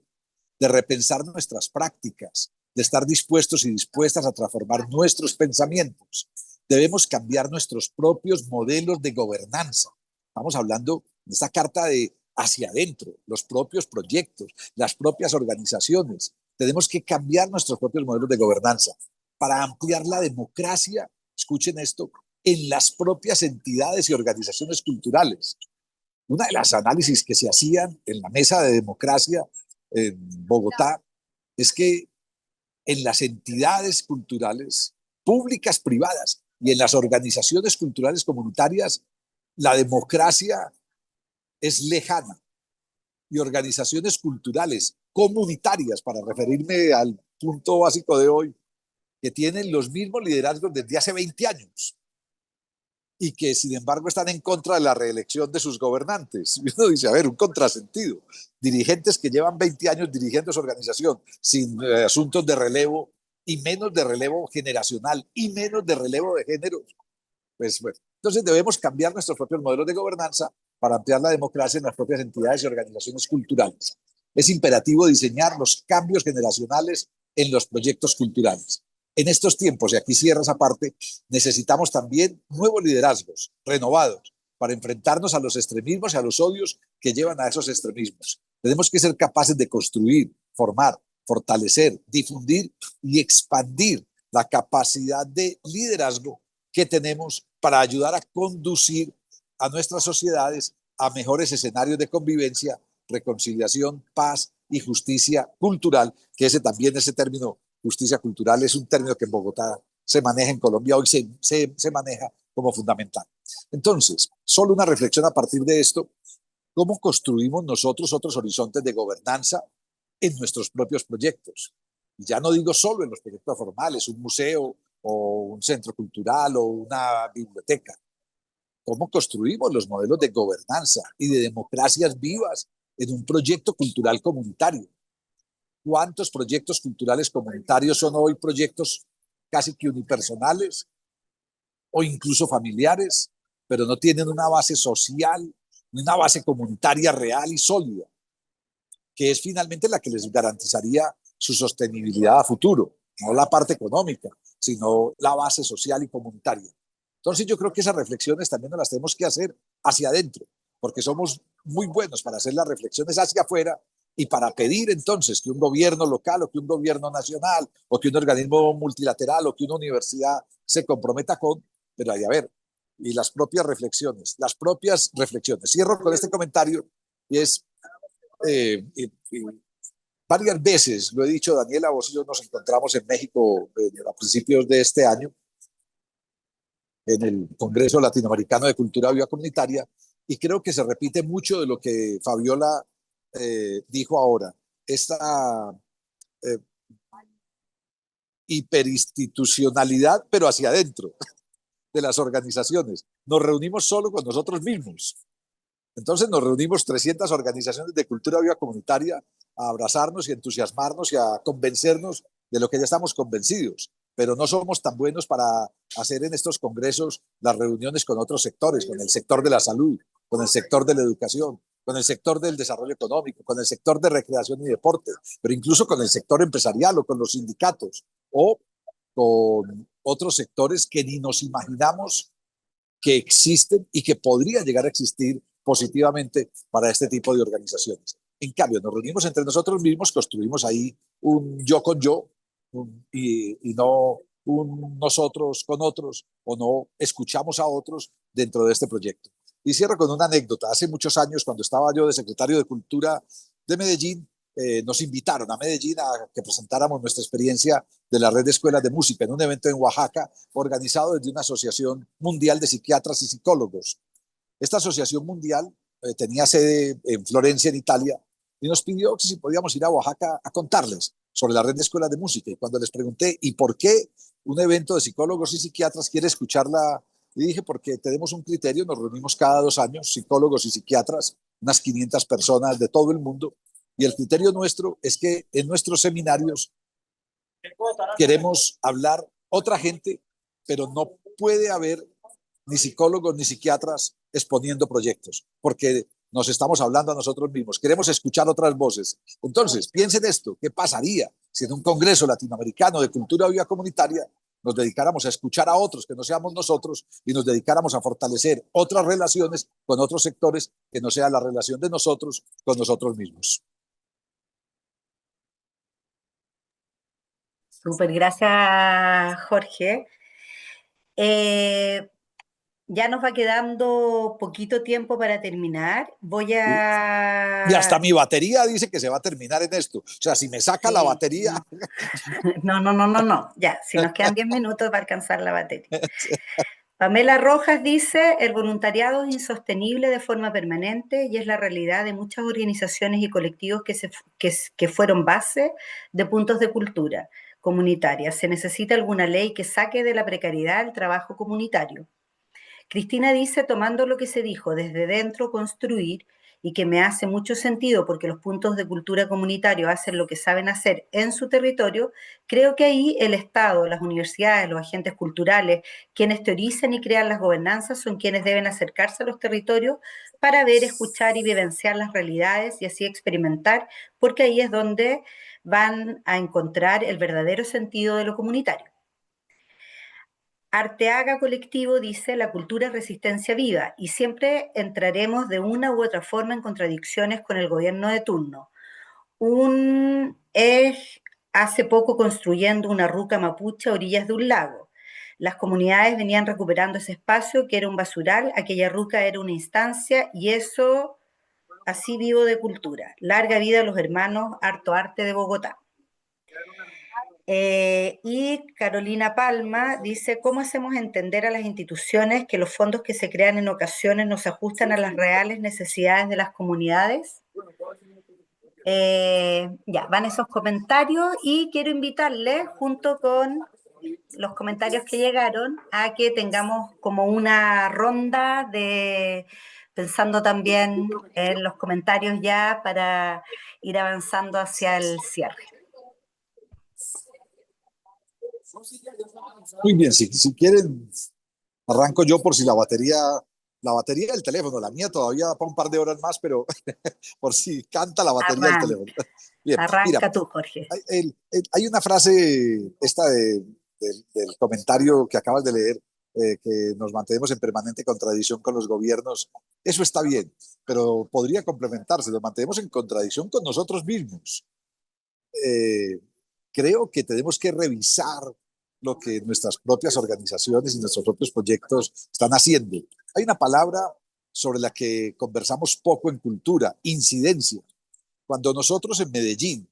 de repensar nuestras prácticas, de estar dispuestos y dispuestas a transformar nuestros pensamientos. Debemos cambiar nuestros propios modelos de gobernanza. Estamos hablando de esta carta de hacia adentro, los propios proyectos, las propias organizaciones. Tenemos que cambiar nuestros propios modelos de gobernanza para ampliar la democracia, escuchen esto, en las propias entidades y organizaciones culturales. Una de las análisis que se hacían en la mesa de democracia en Bogotá es que en las entidades culturales, públicas, privadas, y en las organizaciones culturales comunitarias, la democracia es lejana y organizaciones culturales comunitarias, para referirme al punto básico de hoy, que tienen los mismos liderazgos desde hace 20 años y que sin embargo están en contra de la reelección de sus gobernantes. Y uno dice, a ver, un contrasentido. Dirigentes que llevan 20 años dirigiendo su organización sin asuntos de relevo y menos de relevo generacional y menos de relevo de género. Pues bueno, entonces debemos cambiar nuestros propios modelos de gobernanza para ampliar la democracia en las propias entidades y organizaciones culturales. Es imperativo diseñar los cambios generacionales en los proyectos culturales. En estos tiempos, y aquí cierra esa parte, necesitamos también nuevos liderazgos renovados para enfrentarnos a los extremismos y a los odios que llevan a esos extremismos. Tenemos que ser capaces de construir, formar, fortalecer, difundir y expandir la capacidad de liderazgo que tenemos para ayudar a conducir a nuestras sociedades a mejores escenarios de convivencia, reconciliación, paz y justicia cultural, que ese término justicia cultural es un término que en Bogotá se maneja, en Colombia hoy se maneja como fundamental. Entonces, solo una reflexión a partir de esto: ¿cómo construimos nosotros otros horizontes de gobernanza en nuestros propios proyectos? Y ya no digo solo en los proyectos formales, un museo o un centro cultural o una biblioteca. ¿Cómo construimos los modelos de gobernanza y de democracias vivas en un proyecto cultural comunitario? ¿Cuántos proyectos culturales comunitarios son hoy proyectos casi que unipersonales o incluso familiares, pero no tienen una base social, una base comunitaria real y sólida, que es finalmente la que les garantizaría su sostenibilidad a futuro? No la parte económica, sino la base social y comunitaria. Entonces yo creo que esas reflexiones también nos las tenemos que hacer hacia adentro, porque somos muy buenos para hacer las reflexiones hacia afuera y para pedir entonces que un gobierno local o que un gobierno nacional o que un organismo multilateral o que una universidad se comprometa con, pero hay a ver, y las propias reflexiones. Cierro con este comentario y es, y varias veces lo he dicho, Daniela, vos y yo nos encontramos en México a principios de este año, en el Congreso Latinoamericano de Cultura Viva Comunitaria, y creo que se repite mucho de lo que Fabiola dijo ahora. Esta eh, hiperinstitucionalidad, pero hacia adentro de las organizaciones. Nos reunimos solo con nosotros mismos. Entonces nos reunimos 300 organizaciones de cultura viva comunitaria a abrazarnos y entusiasmarnos y a convencernos de lo que ya estamos convencidos, pero no somos tan buenos para hacer en estos congresos las reuniones con otros sectores, con el sector de la salud, con el sector de la educación, con el sector del desarrollo económico, con el sector de recreación y deporte, pero incluso con el sector empresarial o con los sindicatos o con otros sectores que ni nos imaginamos que existen y que podrían llegar a existir positivamente para este tipo de organizaciones. En cambio, nos reunimos entre nosotros mismos, construimos ahí un yo con yo y no un nosotros con otros, o no escuchamos a otros dentro de este proyecto. Y cierro con una anécdota. Hace muchos años, cuando estaba yo de secretario de Cultura de Medellín, nos invitaron a Medellín a que presentáramos nuestra experiencia de la red de escuelas de música en un evento en Oaxaca organizado desde una asociación mundial de psiquiatras y psicólogos. Esta asociación mundial tenía sede en Florencia, en Italia, y nos pidió que si podíamos ir a Oaxaca a contarles sobre la red de escuelas de música. Y cuando les pregunté, ¿y por qué un evento de psicólogos y psiquiatras quiere escucharla? Y dije, porque tenemos un criterio, nos reunimos cada 2 años, psicólogos y psiquiatras, unas 500 personas de todo el mundo, y el criterio nuestro es que en nuestros seminarios queremos hablar otra gente, pero no puede haber ni psicólogos ni psiquiatras exponiendo proyectos, porque nos estamos hablando a nosotros mismos, queremos escuchar otras voces. Entonces, piensen esto: ¿qué pasaría si en un congreso latinoamericano de cultura viva comunitaria nos dedicáramos a escuchar a otros que no seamos nosotros y nos dedicáramos a fortalecer otras relaciones con otros sectores que no sea la relación de nosotros con nosotros mismos?
Súper, gracias, Jorge. Ya nos va quedando poquito tiempo para terminar. Voy
Y hasta
a...
mi batería dice que se va a terminar en esto. O sea, si me saca la
Sí,
batería.
no. Ya, si nos quedan 10 minutos para alcanzar la batería. Pamela Rojas dice: el voluntariado es insostenible de forma permanente y es la realidad de muchas organizaciones y colectivos que fueron base de puntos de cultura comunitaria. Se necesita alguna ley que saque de la precariedad el trabajo comunitario. Cristina dice: tomando lo que se dijo, desde dentro construir y que me hace mucho sentido porque los puntos de cultura comunitario hacen lo que saben hacer en su territorio, creo que ahí el Estado, las universidades, los agentes culturales, quienes teorizan y crean las gobernanzas son quienes deben acercarse a los territorios para ver, escuchar y vivenciar las realidades y así experimentar, porque ahí es donde van a encontrar el verdadero sentido de lo comunitario. Arteaga Colectivo dice, la cultura es resistencia viva y siempre entraremos de una u otra forma en contradicciones con el gobierno de turno. Un es hace poco construyendo una ruca mapuche a orillas de un lago. Las comunidades venían recuperando ese espacio que era un basural, aquella ruca era una instancia y eso así vivo de cultura. Larga vida a los hermanos Harto Arte de Bogotá. Y Carolina Palma dice, ¿cómo hacemos entender a las instituciones que los fondos que se crean en ocasiones no se ajustan a las reales necesidades de las comunidades? Ya, van esos comentarios y quiero invitarles, junto con los comentarios que llegaron, a que tengamos como una ronda de, pensando también en los comentarios ya para ir avanzando hacia el cierre.
Muy bien, si quieren, arranco yo por si la batería del teléfono, la mía todavía da para un par de horas más, pero por si canta la batería del
Arranca,
teléfono. Bien, mira,
arranca tú, Jorge.
hay una frase, esta del comentario que acabas de leer, que nos mantenemos en permanente contradicción con los gobiernos. Eso está bien, pero podría complementarse, nos mantenemos en contradicción con nosotros mismos. Eh, Creo que tenemos que revisar lo que nuestras propias organizaciones y nuestros propios proyectos están haciendo. Hay una palabra sobre la que conversamos poco en cultura, incidencia. Cuando nosotros en Medellín,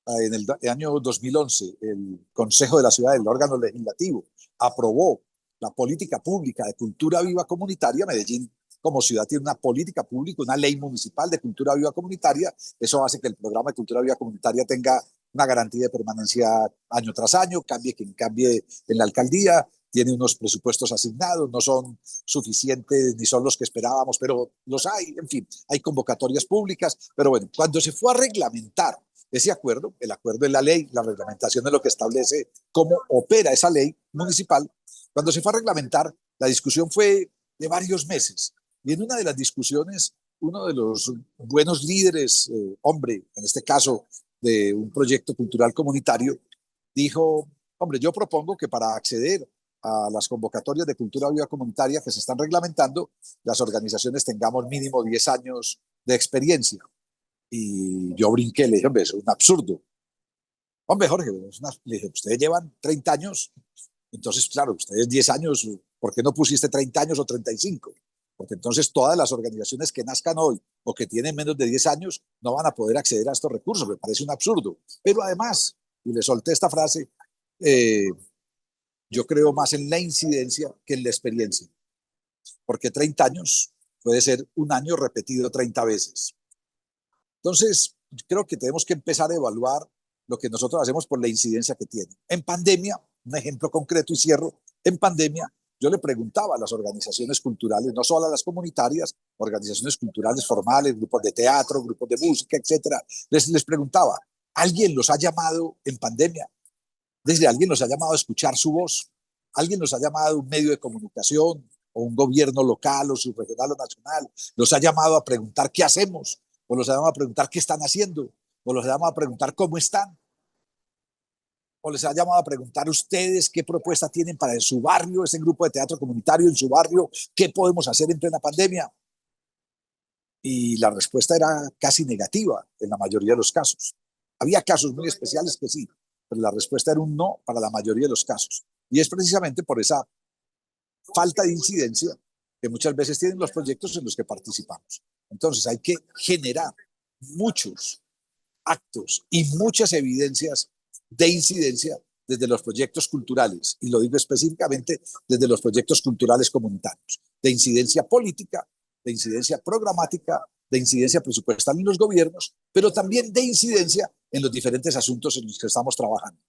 en el año 2011, el Consejo de la Ciudad, el órgano legislativo, aprobó la política pública de cultura viva comunitaria. Medellín como ciudad tiene una política pública, una ley municipal de cultura viva comunitaria. Eso hace que el programa de cultura viva comunitaria tenga una garantía de permanencia año tras año, cambie quien cambie en la alcaldía, tiene unos presupuestos asignados, no son suficientes ni son los que esperábamos, pero los hay, en fin, hay convocatorias públicas, pero bueno, cuando se fue a reglamentar ese acuerdo, el acuerdo es la ley, la reglamentación es lo que establece cómo opera esa ley municipal, cuando se fue a reglamentar, la discusión fue de varios meses, y en una de las discusiones, uno de los buenos líderes, hombre, en este caso, de un proyecto cultural comunitario, dijo, hombre, yo propongo que para acceder a las convocatorias de cultura viva comunitaria que se están reglamentando, las organizaciones tengamos mínimo 10 años de experiencia. Y yo brinqué, le dije, hombre, eso es un absurdo. Hombre, Jorge, le dije, ustedes llevan 30 años, entonces, claro, ustedes 10 años, ¿por qué no pusiste 30 años o 35? Porque entonces todas las organizaciones que nazcan hoy o que tienen menos de 10 años no van a poder acceder a estos recursos. Me parece un absurdo. Pero además, y le solté esta frase, yo creo más en la incidencia que en la experiencia. Porque 30 años puede ser un año repetido 30 veces. Entonces, creo que tenemos que empezar a evaluar lo que nosotros hacemos por la incidencia que tiene. En pandemia, un ejemplo concreto y cierro, en pandemia yo le preguntaba a las organizaciones culturales, no solo a las comunitarias, organizaciones culturales formales, grupos de teatro, grupos de música, etcétera, les preguntaba, ¿alguien los ha llamado en pandemia? Desde alguien los ha llamado a escuchar su voz, alguien los ha llamado a un medio de comunicación o un gobierno local o subregional o nacional, los ha llamado a preguntar qué hacemos, o los ha llamado a preguntar qué están haciendo, o los ha llamado a preguntar cómo están, o les ha llamado a preguntar ustedes qué propuesta tienen para en su barrio, ese grupo de teatro comunitario en su barrio, qué podemos hacer en plena pandemia. Y la respuesta era casi negativa en la mayoría de los casos. Había casos muy especiales que sí, pero la respuesta era un no para la mayoría de los casos. Y es precisamente por esa falta de incidencia que muchas veces tienen los proyectos en los que participamos. Entonces hay que generar muchos actos y muchas evidencias de incidencia desde los proyectos culturales, y lo digo específicamente desde los proyectos culturales comunitarios, de incidencia política, de incidencia programática, de incidencia presupuestal en los gobiernos, pero también de incidencia en los diferentes asuntos en los que estamos trabajando.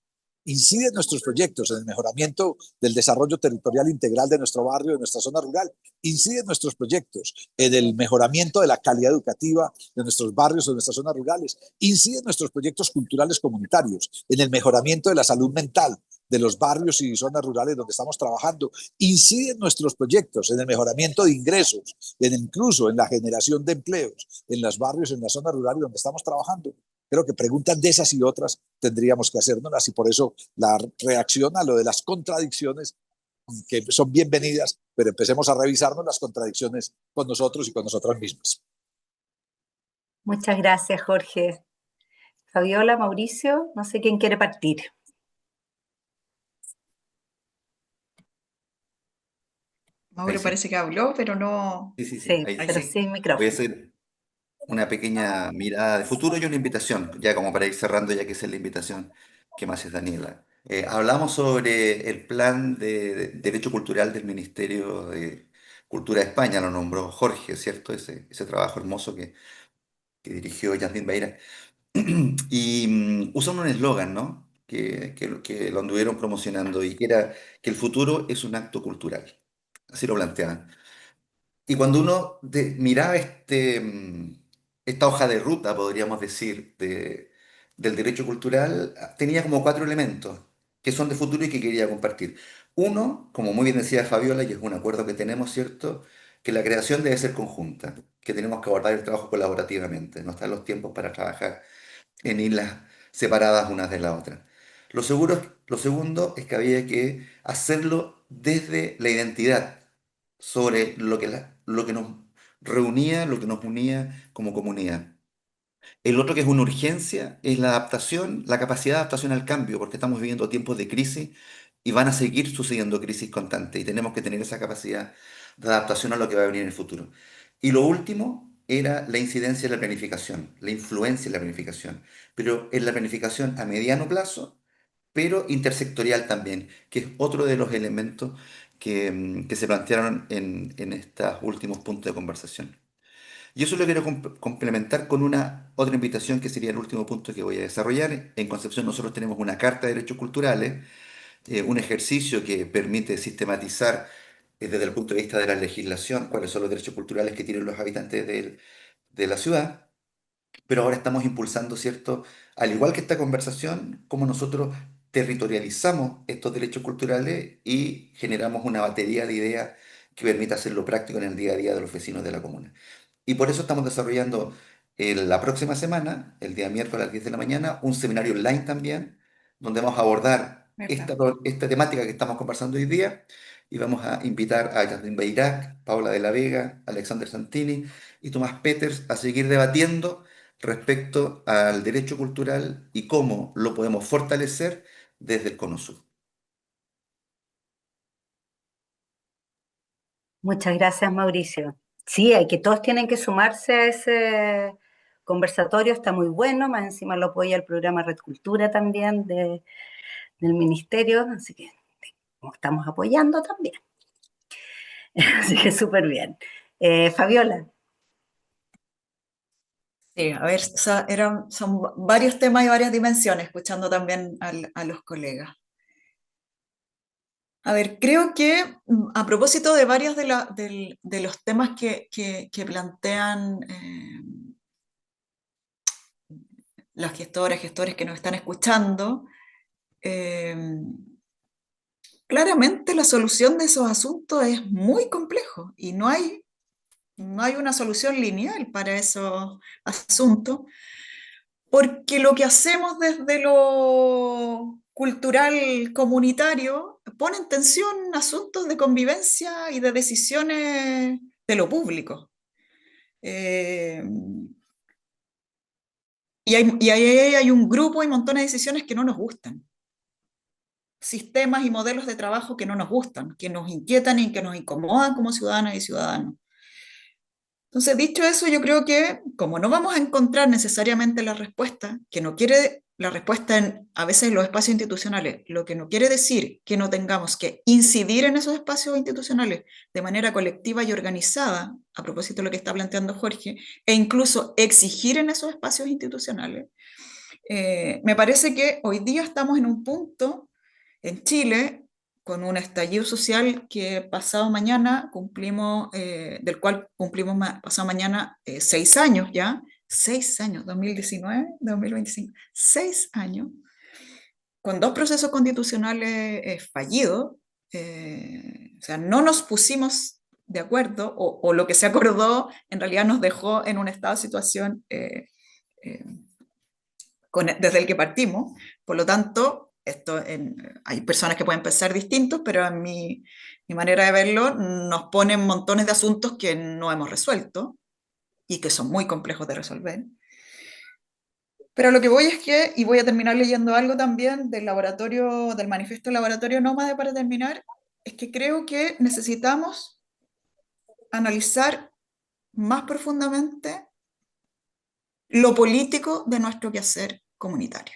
incide en nuestros proyectos, en el mejoramiento del desarrollo territorial integral de nuestro barrio, de nuestra zona rural, incide en nuestros proyectos, en el mejoramiento de la calidad educativa de nuestros barrios o de nuestras zonas rurales, incide en nuestros proyectos culturales comunitarios, en el mejoramiento de la salud mental de los barrios y zonas rurales donde estamos trabajando, incide en nuestros proyectos, en el mejoramiento de ingresos, incluso en la generación de empleos en los barrios, en las zonas rurales donde estamos trabajando. Creo que preguntas de esas y otras tendríamos que hacernos, y por eso la reacción a lo de las contradicciones, que son bienvenidas, pero empecemos a revisarnos las contradicciones con nosotros y con nosotras mismas.
Muchas gracias, Jorge. Fabiola, Mauricio, no sé quién quiere partir.
Mauro
sí.
parece que habló, pero no...
Sí,
Sí,
ahí
pero
sí.
sin
Voy a
micrófono.
hacer una pequeña mirada de futuro y una invitación, ya como para ir cerrando, ya que esa es la invitación que me hace Daniela. Hablamos sobre el plan de Derecho Cultural del Ministerio de Cultura de España, lo nombró Jorge, ¿cierto? Ese trabajo hermoso que dirigió Yasmín Beira. Y usan un eslogan, ¿no? Que lo anduvieron promocionando y que era que el futuro es un acto cultural. Así lo planteaban. Y cuando uno miraba esta hoja de ruta, podríamos decir, del derecho cultural, tenía como cuatro elementos que son de futuro y que quería compartir. Uno, como muy bien decía Fabiola, y es un acuerdo que tenemos, ¿cierto? Que la creación debe ser conjunta, que tenemos que abordar el trabajo colaborativamente, no están los tiempos para trabajar en islas separadas unas de la otra. Lo segundo es que había que hacerlo desde la identidad, sobre lo que nos reunía, lo que nos unía como comunidad. El otro que es una urgencia es la adaptación, la capacidad de adaptación al cambio, porque estamos viviendo tiempos de crisis y van a seguir sucediendo crisis constantes y tenemos que tener esa capacidad de adaptación a lo que va a venir en el futuro. Y lo último era la incidencia de la planificación, la influencia de la planificación, pero en la planificación a mediano plazo, pero intersectorial también, que es otro de los elementos que se plantearon en estos últimos puntos de conversación. Y eso lo quiero complementar con una otra invitación que sería el último punto que voy a desarrollar. En Concepción nosotros tenemos una Carta de Derechos Culturales, un ejercicio que permite sistematizar desde el punto de vista de la legislación cuáles son los derechos culturales que tienen los habitantes de la ciudad. Pero ahora estamos impulsando, ¿cierto? Al igual que esta conversación, cómo nosotros territorializamos estos derechos culturales y generamos una batería de ideas que permita hacerlo práctico en el día a día de los vecinos de la comuna. Y por eso estamos desarrollando la próxima semana, el día miércoles a las 10 de la mañana, un seminario online también, donde vamos a abordar
¿Verdad?
esta temática que estamos conversando hoy día. Y vamos a invitar a Yasmin Beirac, Paula de la Vega, Alexander Santini y Tomás Peters a seguir debatiendo respecto al derecho cultural y cómo lo podemos fortalecer desde el Cono Sur.
Muchas gracias, Mauricio. Sí, hay que todos tienen que sumarse a ese conversatorio, está muy bueno, más encima lo apoya el programa Red Cultura también del Ministerio, así que como estamos apoyando también. Así que súper bien. Fabiola.
Sí, a ver, son varios temas y varias dimensiones, escuchando también a los colegas. A ver, creo que a propósito de varios de los temas que plantean las gestoras, gestores que nos están escuchando, eh, claramente la solución de esos asuntos es muy complejo y no hay una solución lineal para esos asuntos, porque lo que hacemos desde lo cultural comunitario pone en tensión asuntos de convivencia y de decisiones de lo público. Eh, y ahí hay un grupo y montones de decisiones que no nos gustan. Sistemas y modelos de trabajo que no nos gustan, que nos inquietan y que nos incomodan como ciudadanas y ciudadanos. Entonces, dicho eso, yo creo que como no vamos a encontrar necesariamente la respuesta, que no quiere la respuesta en a veces los espacios institucionales, lo que no quiere decir que no tengamos que incidir en esos espacios institucionales de manera colectiva y organizada, a propósito de lo que está planteando Jorge, e incluso exigir en esos espacios institucionales, Me parece que hoy día estamos en un punto en Chile con un estallido social que pasado mañana cumplimos, del cual cumplimos pasado mañana 6 años ya, 6 años, 2019, 2025, 6 años, con 2 procesos constitucionales fallidos. O sea, no nos pusimos de acuerdo, o lo que se acordó en realidad nos dejó en un estado de situación eh, desde el que partimos. Por lo tanto, hay personas que pueden pensar distintos, pero en mi manera de verlo nos ponen montones de asuntos que no hemos resuelto y que son muy complejos de resolver. Pero a lo que voy es que, y voy a terminar leyendo algo también del manifiesto del Laboratorio Nómade para terminar, es que creo que necesitamos analizar más profundamente lo político de nuestro quehacer comunitario.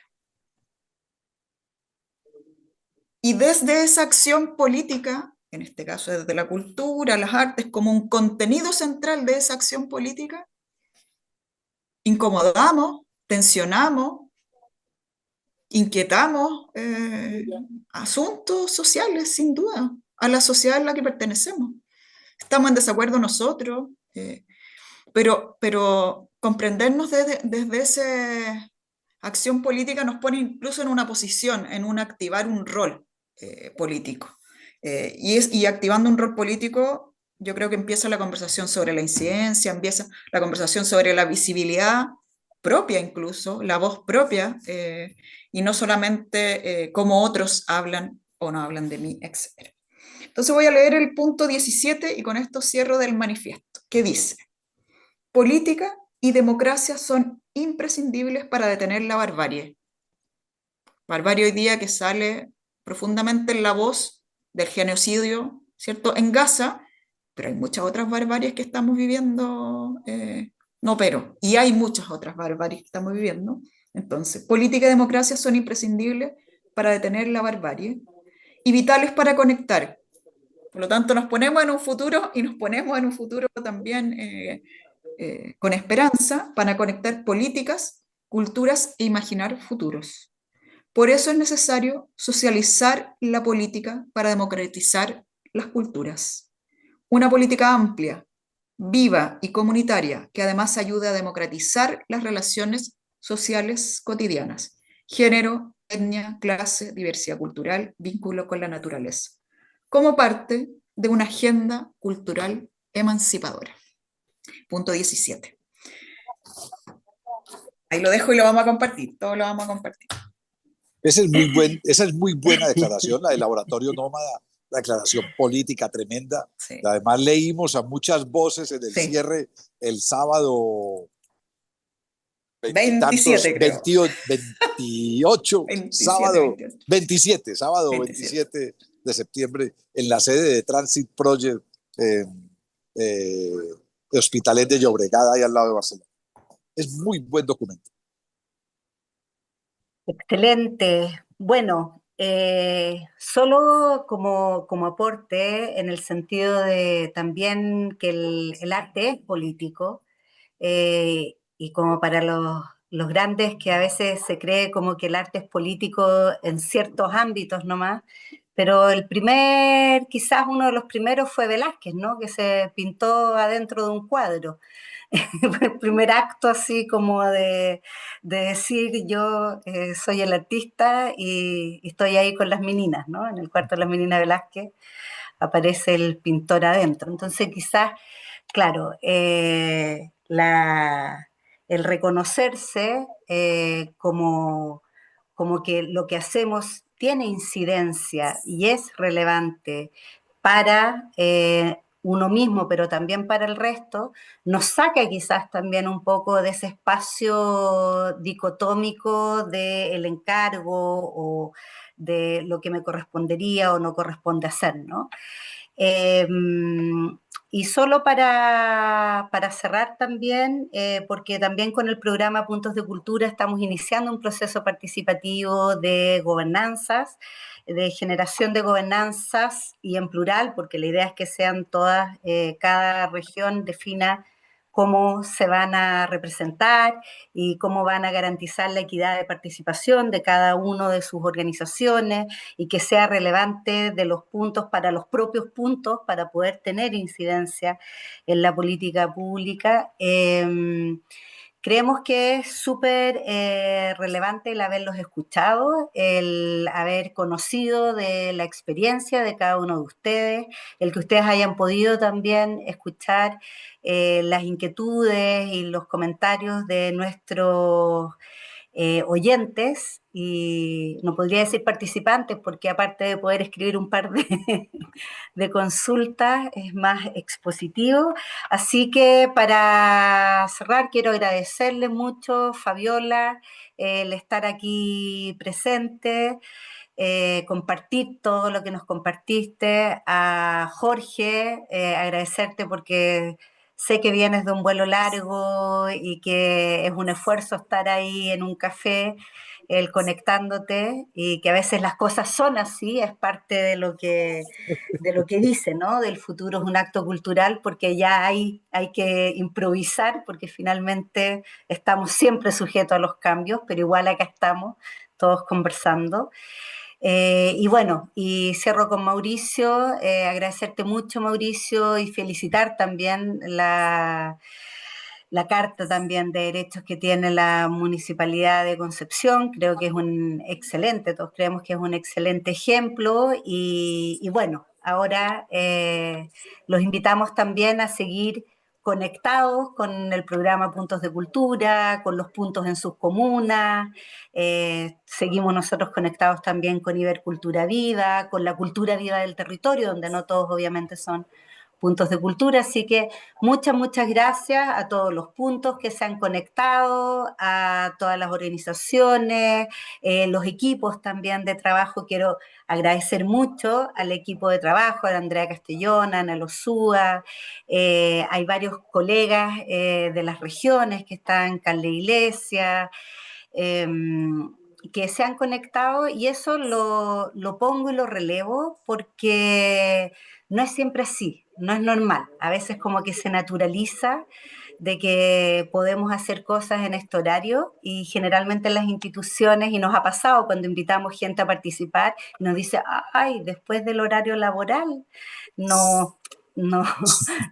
Y desde esa acción política, en este caso desde la cultura, las artes, como un contenido central de esa acción política, incomodamos, tensionamos, inquietamos asuntos sociales, sin duda, a la sociedad a la que pertenecemos. Estamos en desacuerdo nosotros, pero comprendernos desde esa acción política nos pone incluso en una posición, en un activar un rol político. Y activando un rol político, yo creo que empieza la conversación sobre la incidencia, empieza la conversación sobre la visibilidad propia incluso, la voz propia, y no solamente cómo otros hablan o no hablan de mí, etc. Entonces voy a leer el punto 17 y con esto cierro del manifiesto, que dice: política y democracia son imprescindibles para detener la barbarie. Barbarie hoy día que sale profundamente en la voz del genocidio, ¿cierto?, en Gaza, pero hay muchas otras barbaries que estamos viviendo, y hay muchas otras barbaries que estamos viviendo. Entonces, política y democracia son imprescindibles para detener la barbarie y vitales para conectar. Por lo tanto, nos ponemos en un futuro y nos ponemos en un futuro también con esperanza para conectar políticas, culturas e imaginar futuros. Por eso es necesario socializar la política para democratizar las culturas. Una política amplia, viva y comunitaria que además ayude a democratizar las relaciones sociales cotidianas: género, etnia, clase, diversidad cultural, vínculo con la naturaleza, como parte de una agenda cultural emancipadora. Punto 17. Ahí lo dejo y lo vamos a compartir, todo lo vamos a compartir.
Esa es muy buena declaración, la del Laboratorio Nómada, la declaración política tremenda.
Sí.
Además leímos a muchas voces en el cierre el sábado
27, creo.
28,
27,
sábado
28.
sábado 27 de septiembre, en la sede de Transit Project, Hospitalet de Llobregat, ahí al lado de Barcelona. Es muy buen documento.
Excelente. Bueno, solo como aporte, en el sentido de también que el arte es político, y como para los grandes que a veces se cree como que el arte es político en ciertos ámbitos nomás, pero quizás uno de los primeros fue Velázquez, ¿no?, que se pintó adentro de un cuadro. El primer acto así como de decir yo soy el artista y estoy ahí con las meninas, ¿no? En el cuarto de las meninas Velázquez aparece el pintor adentro. Entonces quizás, claro, el reconocerse como que lo que hacemos tiene incidencia y es relevante para uno mismo, pero también para el resto, nos saca quizás también un poco de ese espacio dicotómico del encargo o de lo que me correspondería o no corresponde hacer, ¿no? Eh, y solo para cerrar también, porque también con el programa Puntos de Cultura estamos iniciando un proceso participativo de gobernanzas, de generación de gobernanzas y en plural, porque la idea es que sean todas, cada región defina cómo se van a representar y cómo van a garantizar la equidad de participación de cada uno de sus organizaciones y que sea relevante de los puntos para los propios puntos para poder tener incidencia en la política pública. Creemos que es súper relevante el haberlos escuchado, el haber conocido de la experiencia de cada uno de ustedes, el que ustedes hayan podido también escuchar las inquietudes y los comentarios de nuestros oyentes, y no podría decir participantes, porque aparte de poder escribir un par de consultas, es más expositivo. Así que para cerrar, quiero agradecerle mucho, Fabiola, el estar aquí presente, compartir todo lo que nos compartiste, a Jorge, agradecerte porque sé que vienes de un vuelo largo y que es un esfuerzo estar ahí en un café, el conectándote, y que a veces las cosas son así, es parte de lo que dice, ¿no? Del futuro es un acto cultural, porque ya hay que improvisar, porque finalmente estamos siempre sujetos a los cambios, pero igual acá estamos todos conversando. Y bueno, y cierro con Mauricio, agradecerte mucho, Mauricio, y felicitar también la carta también de derechos que tiene la Municipalidad de Concepción. Creo que es un excelente, todos creemos que es un excelente ejemplo, y bueno, ahora los invitamos también a seguir conectados con el programa Puntos de Cultura, con los puntos en sus comunas. Seguimos nosotros conectados también con Ibercultura Viva, con la cultura viva del territorio, donde no todos obviamente son puntos de cultura. Así que muchas gracias a todos los puntos que se han conectado, a todas las organizaciones, los equipos también de trabajo. Quiero agradecer mucho al equipo de trabajo, a Andrea Castellón, a Ana Lozúa. Hay varios colegas de las regiones que están, Carla Iglesia, eh, que se han conectado, y eso lo pongo y lo relevo porque no es siempre así, no es normal. A veces como que se naturaliza de que podemos hacer cosas en este horario, y generalmente en las instituciones, y nos ha pasado cuando invitamos gente a participar, y nos dice, ay, después del horario laboral, no, no,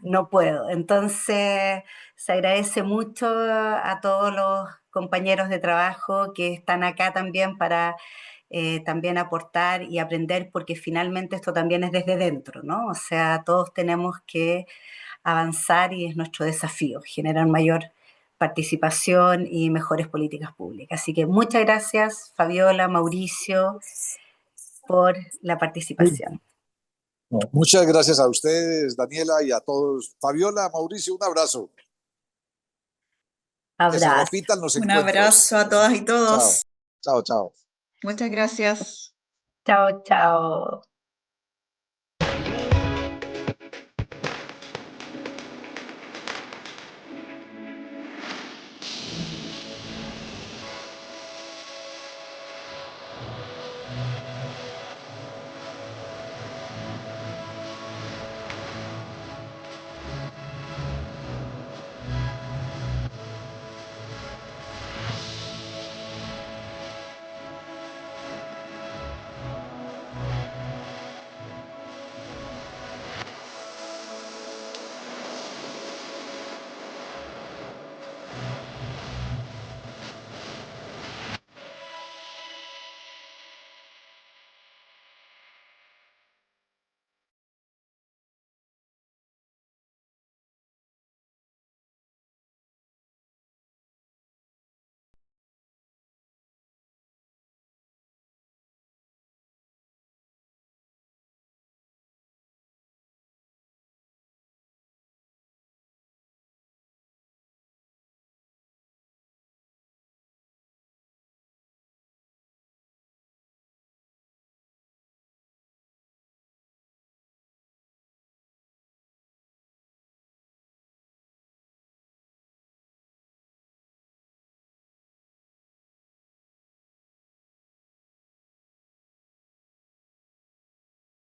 no puedo. Entonces, se agradece mucho a todos los compañeros de trabajo que están acá también para también aportar y aprender, porque finalmente esto también es desde dentro, ¿no? O sea, todos tenemos que avanzar, y es nuestro desafío, generar mayor participación y mejores políticas públicas. Así que muchas gracias, Fabiola, Mauricio, por la participación.
No, muchas gracias a ustedes, Daniela, y a todos. Fabiola, Mauricio, un abrazo. Que se
Abrazo.
repitan los
Un
encuentros.
abrazo a todas y
Chao,
todos.
chao, chao.
Muchas gracias.
Chao, chao.